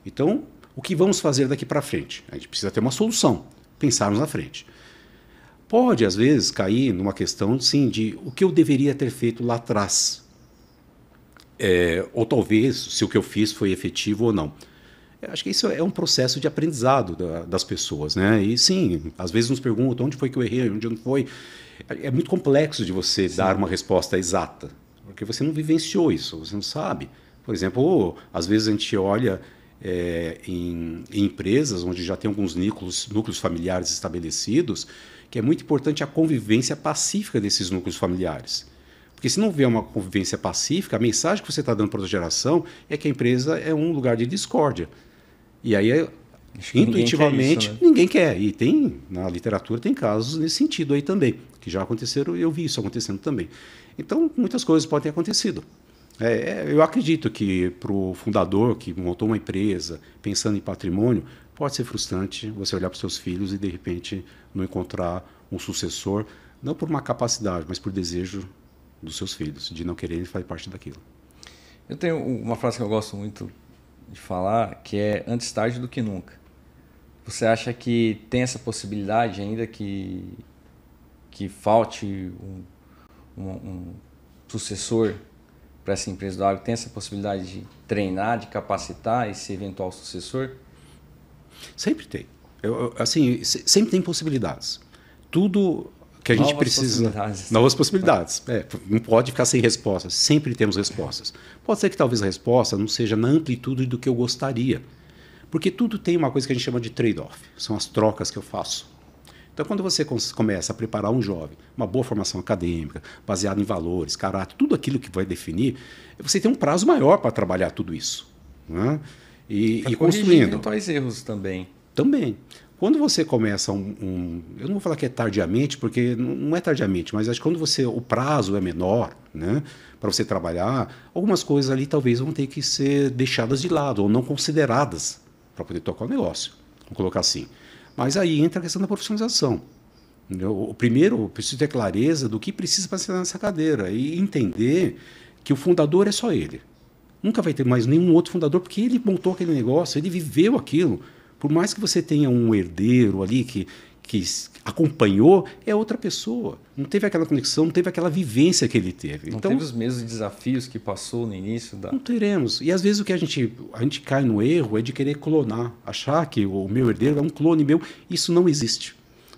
Então, o que vamos fazer daqui para frente? A gente precisa ter uma solução, pensarmos na frente. Pode, às vezes, cair numa questão, sim, de o que eu deveria ter feito lá atrás. Ou talvez, se o que eu fiz foi efetivo ou não. Eu acho que isso é um processo de aprendizado das pessoas, né? E sim, às vezes nos perguntam onde foi que eu errei, onde não foi. É muito complexo de você dar uma resposta exata, porque você não vivenciou isso, você não sabe. Por exemplo, às vezes a gente olha em empresas onde já tem alguns núcleos familiares estabelecidos, que é muito importante a convivência pacífica desses núcleos familiares. Porque se não houver uma convivência pacífica, a mensagem que você está dando para a geração é que a empresa é um lugar de discórdia. E aí, intuitivamente, ninguém quer. E na literatura tem casos nesse sentido aí também, que já aconteceram, eu vi isso acontecendo também. Então, muitas coisas podem ter acontecido. Eu acredito que para o fundador que montou uma empresa, pensando em patrimônio, pode ser frustrante você olhar para os seus filhos e, de repente, não encontrar um sucessor, não por uma capacidade, mas por desejo dos seus filhos, de não quererem fazer parte daquilo. Eu tenho uma frase que eu gosto muito de falar, que é antes tarde do que nunca. Você acha que tem essa possibilidade ainda que falte um sucessor para essa empresa do agro? Tem essa possibilidade de treinar, de capacitar esse eventual sucessor? Sempre tem. Sempre tem possibilidades. Tudo que a gente precisa... Novas possibilidades. Não pode ficar sem respostas. Sempre temos respostas. Pode ser que talvez a resposta não seja na amplitude do que eu gostaria. Porque tudo tem uma coisa que a gente chama de trade-off. São as trocas que eu faço. Então, quando você começa a preparar um jovem, uma boa formação acadêmica, baseada em valores, caráter, tudo aquilo que vai definir, você tem um prazo maior para trabalhar tudo isso. Né? E construindo. Eventuais erros também. Também. Quando você começa eu não vou falar que é tardiamente, porque não é tardiamente, mas acho que quando o prazo é menor, né, para você trabalhar, algumas coisas ali talvez vão ter que ser deixadas de lado ou não consideradas para poder tocar o negócio. Vamos colocar assim. Mas aí entra a questão da profissionalização. O primeiro, eu preciso ter clareza do que precisa para ser nessa cadeira e entender que o fundador é só ele. Nunca vai ter mais nenhum outro fundador, porque ele montou aquele negócio, ele viveu aquilo. Por mais que você tenha um herdeiro ali que acompanhou, é outra pessoa. Não teve aquela conexão, não teve aquela vivência que ele teve. Não teve os mesmos desafios que passou no início da... Não teremos. E às vezes o que a gente cai no erro é de querer clonar, achar que o meu herdeiro é um clone meu. Isso não existe.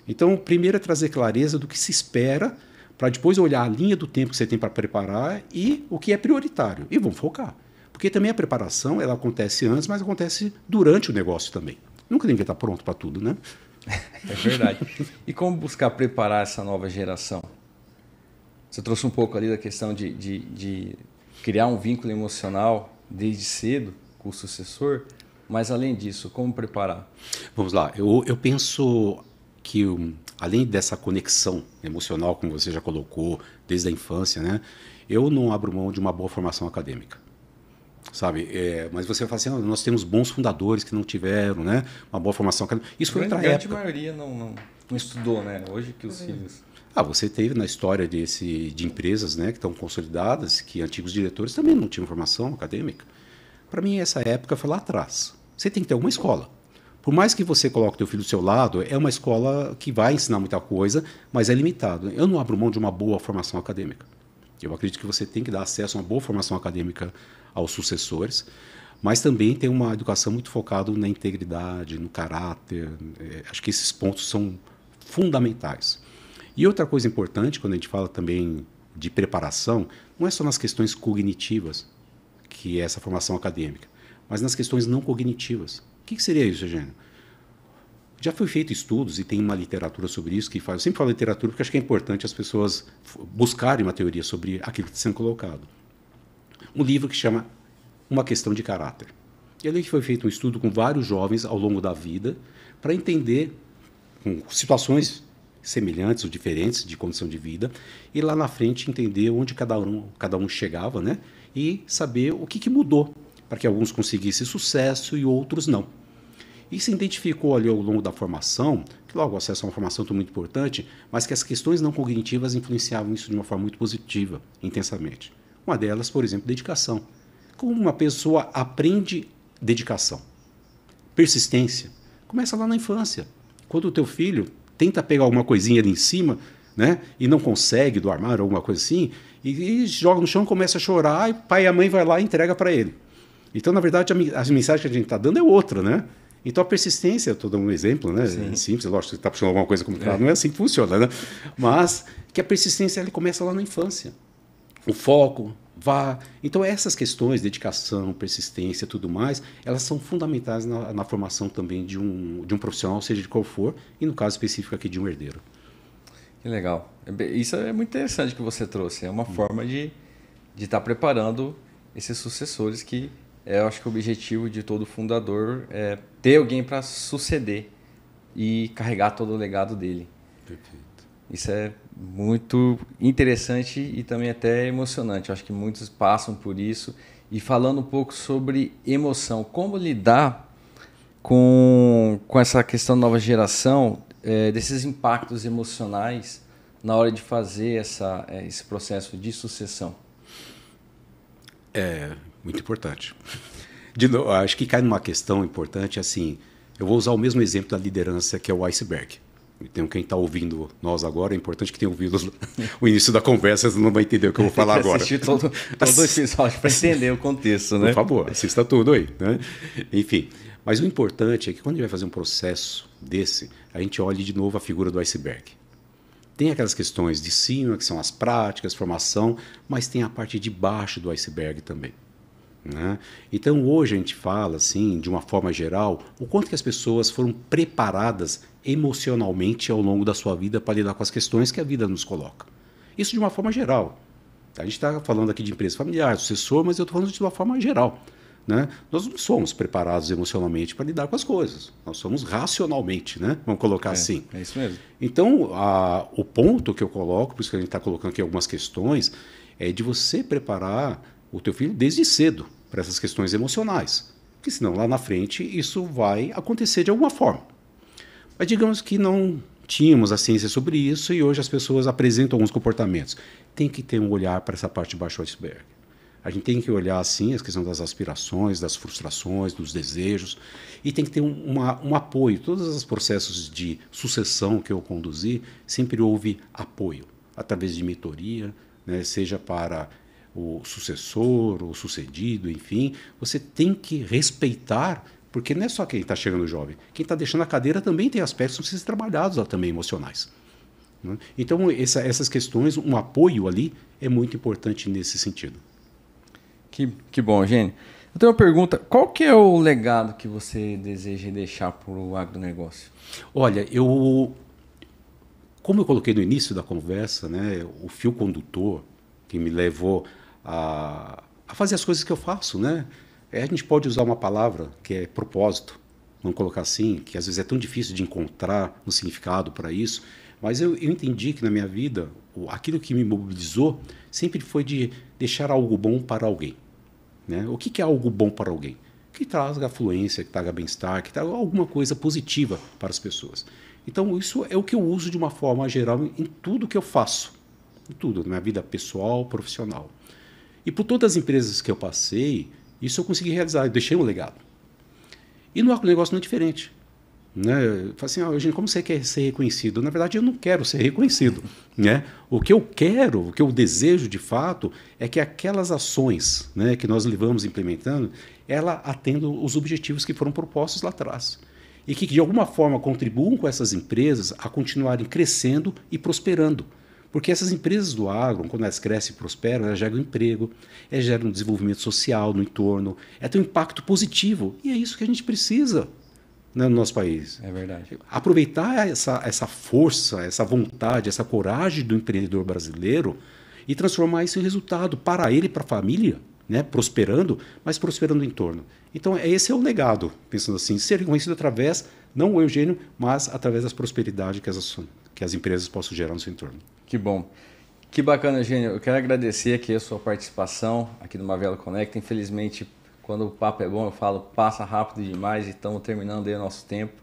Então, primeiro é trazer clareza do que se espera, para depois olhar a linha do tempo que você tem para preparar e o que é prioritário. E vamos focar. Porque também a preparação ela acontece antes, mas acontece durante o negócio também. Nunca ninguém está pronto para tudo, né? É verdade. E como buscar preparar essa nova geração? Você trouxe um pouco ali da questão de criar um vínculo emocional desde cedo com o sucessor, mas além disso, como preparar? Vamos lá, eu penso que além dessa conexão emocional, como você já colocou, desde a infância, né, eu não abro mão de uma boa formação acadêmica. Sabe, mas você fala assim, nós temos bons fundadores que não tiveram, né, uma boa formação acadêmica. Isso foi outra época. A grande maioria não estudou, né? Hoje que os filhos... Você teve na história de empresas, né, que estão consolidadas, que antigos diretores também não tinham formação acadêmica. Para mim, essa época foi lá atrás. Você tem que ter uma escola. Por mais que você coloque o teu filho do seu lado, é uma escola que vai ensinar muita coisa, mas é limitado. Eu não abro mão de uma boa formação acadêmica. Eu acredito que você tem que dar acesso a uma boa formação acadêmica aos sucessores, mas também tem uma educação muito focada na integridade, no caráter. Acho que esses pontos são fundamentais. E outra coisa importante, quando a gente fala também de preparação, não é só nas questões cognitivas, que é essa formação acadêmica, mas nas questões não cognitivas. O que seria isso, Eugênio? Já foi feito estudos e tem uma literatura sobre isso que faz. Eu sempre falo literatura porque acho que é importante as pessoas buscarem uma teoria sobre aquilo que está sendo colocado. Um livro que chama Uma Questão de Caráter. E ali foi feito um estudo com vários jovens ao longo da vida para entender com situações semelhantes ou diferentes de condição de vida e lá na frente entender onde cada um chegava, né? E saber o que mudou para que alguns conseguissem sucesso e outros não. E se identificou ali ao longo da formação, que logo o acesso a uma formação é muito importante, mas que as questões não cognitivas influenciavam isso de uma forma muito positiva, intensamente. Uma delas, por exemplo, dedicação. Como uma pessoa aprende dedicação? Persistência. Começa lá na infância. Quando o teu filho tenta pegar alguma coisinha ali em cima, né, e não consegue do armário, alguma coisa assim, e joga no chão, começa a chorar, e o pai e a mãe vai lá e entrega para ele. Então, na verdade, a mensagem que a gente está dando é outra, né? Então, a persistência, estou dando um exemplo, né? É simples, lógico, você está puxando alguma coisa como não é assim que funciona, né? Mas que a persistência ele começa lá na infância. O foco, Então, essas questões, dedicação, persistência e tudo mais, elas são fundamentais na formação também de um profissional, seja de qual for, e no caso específico aqui de um herdeiro. Que legal. Isso é muito interessante que você trouxe. É uma forma de estar preparando esses sucessores que eu acho que o objetivo de todo fundador é ter alguém para suceder e carregar todo o legado dele. Perfeito. Isso é muito interessante e também até emocionante. Eu acho que muitos passam por isso. E falando um pouco sobre emoção, como lidar com essa questão da nova geração, desses impactos emocionais na hora de fazer esse processo de sucessão? É muito importante. De novo, acho que cai numa questão importante, assim, eu vou usar o mesmo exemplo da liderança que é o iceberg. Então, quem está ouvindo nós agora, é importante que tenha ouvido o início da conversa, você não vai entender o que eu vou falar agora. Assistir todo o episódio para entender o contexto, né? Por favor, assista tudo aí, né? Enfim, mas o importante é que quando a gente vai fazer um processo desse, a gente olhe de novo a figura do iceberg. Tem aquelas questões de cima, que são as práticas, formação, mas tem a parte de baixo do iceberg também. Né? Então, hoje a gente fala, assim, de uma forma geral, o quanto que as pessoas foram preparadas emocionalmente ao longo da sua vida para lidar com as questões que a vida nos coloca. Isso de uma forma geral. A gente está falando aqui de empresa familiar, sucessor, mas eu estou falando de uma forma geral. Né? Nós não somos preparados emocionalmente para lidar com as coisas. Nós somos racionalmente, né? Vamos colocar assim. É isso mesmo. Então, o ponto que eu coloco, por isso que a gente está colocando aqui algumas questões, é de você preparar o teu filho desde cedo para essas questões emocionais. Porque senão lá na frente isso vai acontecer de alguma forma. Mas digamos que não tínhamos a ciência sobre isso e hoje as pessoas apresentam alguns comportamentos. Tem que ter um olhar para essa parte de baixo do iceberg. A gente tem que olhar, assim, a questão das aspirações, das frustrações, dos desejos, e tem que ter um apoio. Todos os processos de sucessão que eu conduzi, sempre houve apoio, através de mentoria, né, seja para o sucessor, o sucedido, enfim. Você tem que respeitar, porque não é só quem está chegando jovem. Quem está deixando a cadeira também tem aspectos que precisam ser trabalhados também emocionais. Né? Então, essas questões, um apoio ali é muito importante nesse sentido. Que bom, Gênio. Eu tenho uma pergunta. Qual que é o legado que você deseja deixar para o agronegócio? Olha, como eu coloquei no início da conversa, né, o fio condutor que me levou a fazer as coisas que eu faço, né? A gente pode usar uma palavra que é propósito, vamos colocar assim, que às vezes é tão difícil de encontrar um significado para isso, mas eu entendi que na minha vida, aquilo que me mobilizou sempre foi de deixar algo bom para alguém. Né? O que é algo bom para alguém? Que traga fluência, que traga bem-estar, que traga alguma coisa positiva para as pessoas. Então, isso é o que eu uso de uma forma geral em tudo que eu faço. Em tudo, na minha vida pessoal, profissional. E por todas as empresas que eu passei, isso eu consegui realizar, eu deixei um legado. E no agronegócio não é diferente. Né? Eu falo assim, Eugênio, como você quer ser reconhecido? Na verdade, eu não quero ser reconhecido. Né? O que eu quero, o que eu desejo de fato, é que aquelas ações, né, que nós levamos implementando, ela atenda os objetivos que foram propostos lá atrás. E que de alguma forma contribuam com essas empresas a continuarem crescendo e prosperando. Porque essas empresas do agro, quando elas crescem e prosperam, elas geram emprego, elas geram desenvolvimento social no entorno, tem um impacto positivo. E é isso que a gente precisa, né, no nosso país. É verdade. Aproveitar essa força, essa vontade, essa coragem do empreendedor brasileiro e transformar isso em resultado para ele e para a família, né, prosperando, mas prosperando no entorno. Então, esse é o legado, pensando assim, ser reconhecido através, não o Eugênio, mas através das prosperidades que as empresas possam gerar no seu entorno. Que bom. Que bacana, Eugênio. Eu quero agradecer aqui a sua participação aqui no Mavelo Conecta. Infelizmente, quando o papo é bom, eu falo, passa rápido demais e estamos terminando aí o nosso tempo.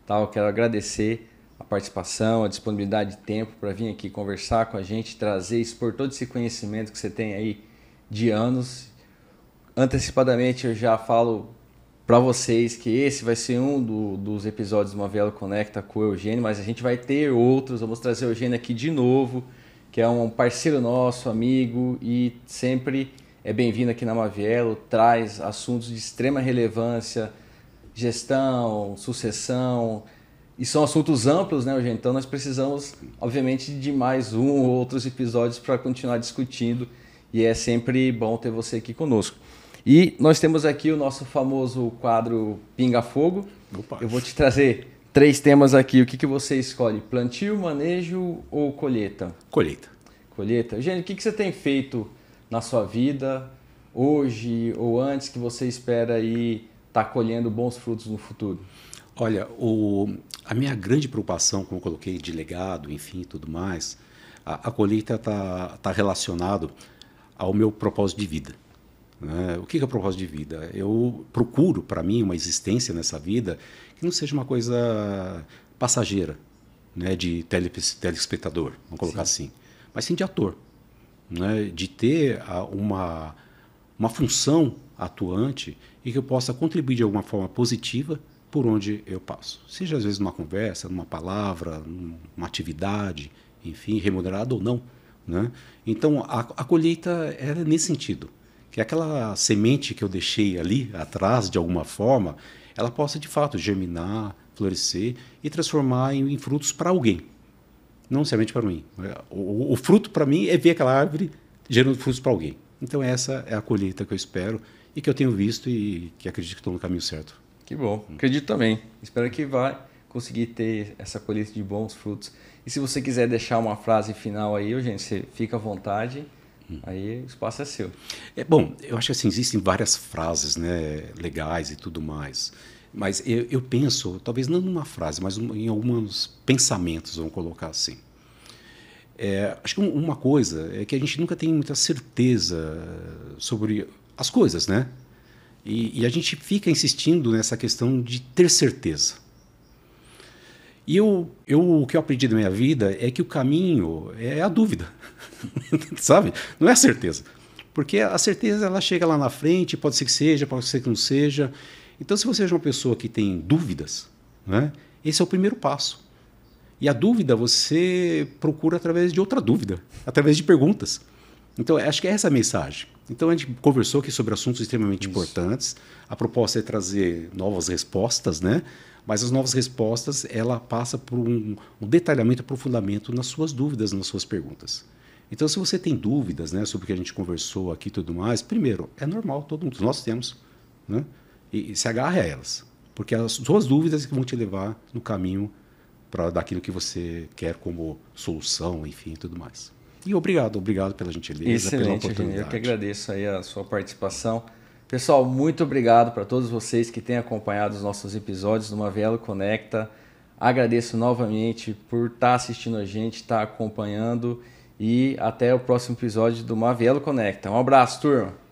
Tá? Eu quero agradecer a participação, a disponibilidade de tempo para vir aqui conversar com a gente, trazer, expor todo esse conhecimento que você tem aí de anos. Antecipadamente, eu já falo para vocês que esse vai ser um dos episódios do Mavelo Conecta com o Eugênio, mas a gente vai ter outros. Vamos trazer o Eugênio aqui de novo, que é um parceiro nosso, amigo, e sempre é bem-vindo aqui na Mavelo, traz assuntos de extrema relevância, gestão, sucessão, e são assuntos amplos, né, Eugênio? Então nós precisamos, obviamente, de mais um ou outros episódios para continuar discutindo, e é sempre bom ter você aqui conosco. E nós temos aqui o nosso famoso quadro Pinga Fogo. Opa. Eu vou te trazer 3 temas aqui. O que você escolhe? Plantio, manejo ou colheita? Colheita. Colheita. Eugênio, o que você tem feito na sua vida, hoje ou antes, que você espera aí estar colhendo bons frutos no futuro? Olha, a minha grande preocupação, como eu coloquei, de legado, enfim, tudo mais, a colheita está relacionado ao meu propósito de vida. O que é o propósito de vida? Eu procuro, para mim, uma existência nessa vida que não seja uma coisa passageira, né, de telespectador, vamos colocar assim, mas sim de ator, né, de ter uma função atuante e que eu possa contribuir de alguma forma positiva por onde eu passo. Seja às vezes numa conversa, numa palavra, numa atividade, enfim, remunerada ou não. Né? Então, a colheita é nesse sentido. Que aquela semente que eu deixei ali atrás, de alguma forma, ela possa, de fato, germinar, florescer e transformar em frutos para alguém. Não necessariamente para mim. O fruto, para mim, é ver aquela árvore gerando frutos para alguém. Então, essa é a colheita que eu espero e que eu tenho visto e que acredito que estou no caminho certo. Que bom. Acredito também. Espero que vai conseguir ter essa colheita de bons frutos. E se você quiser deixar uma frase final aí, gente, você fica à vontade. Aí o espaço é seu. Bom, eu acho que assim, existem várias frases, né, legais e tudo mais, mas eu penso, talvez não numa frase, mas em alguns pensamentos, vamos colocar assim. Acho que uma coisa é que a gente nunca tem muita certeza sobre as coisas, né? E a gente fica insistindo nessa questão de ter certeza. E o que eu aprendi na minha vida é que o caminho é a dúvida, sabe? Não é a certeza. Porque a certeza ela chega lá na frente, pode ser que seja, pode ser que não seja. Então, se você é uma pessoa que tem dúvidas, né, esse é o primeiro passo. E a dúvida você procura através de outra dúvida, através de perguntas. Então, acho que é essa a mensagem. Então, a gente conversou aqui sobre assuntos extremamente importantes. A proposta é trazer novas respostas, né? Mas as novas respostas, ela passa por um detalhamento, aprofundamento nas suas dúvidas, nas suas perguntas. Então, se você tem dúvidas, né, sobre o que a gente conversou aqui e tudo mais, primeiro, é normal, todos nós temos, né? E se agarre a elas, porque as suas dúvidas que vão te levar no caminho para dar aquilo que você quer como solução, enfim, tudo mais. E obrigado pela gentileza, pela oportunidade. Eu que agradeço aí a sua participação. Pessoal, muito obrigado para todos vocês que têm acompanhado os nossos episódios do Mavelo Conecta. Agradeço novamente por estar assistindo a gente, estar acompanhando e até o próximo episódio do Mavelo Conecta. Um abraço, turma!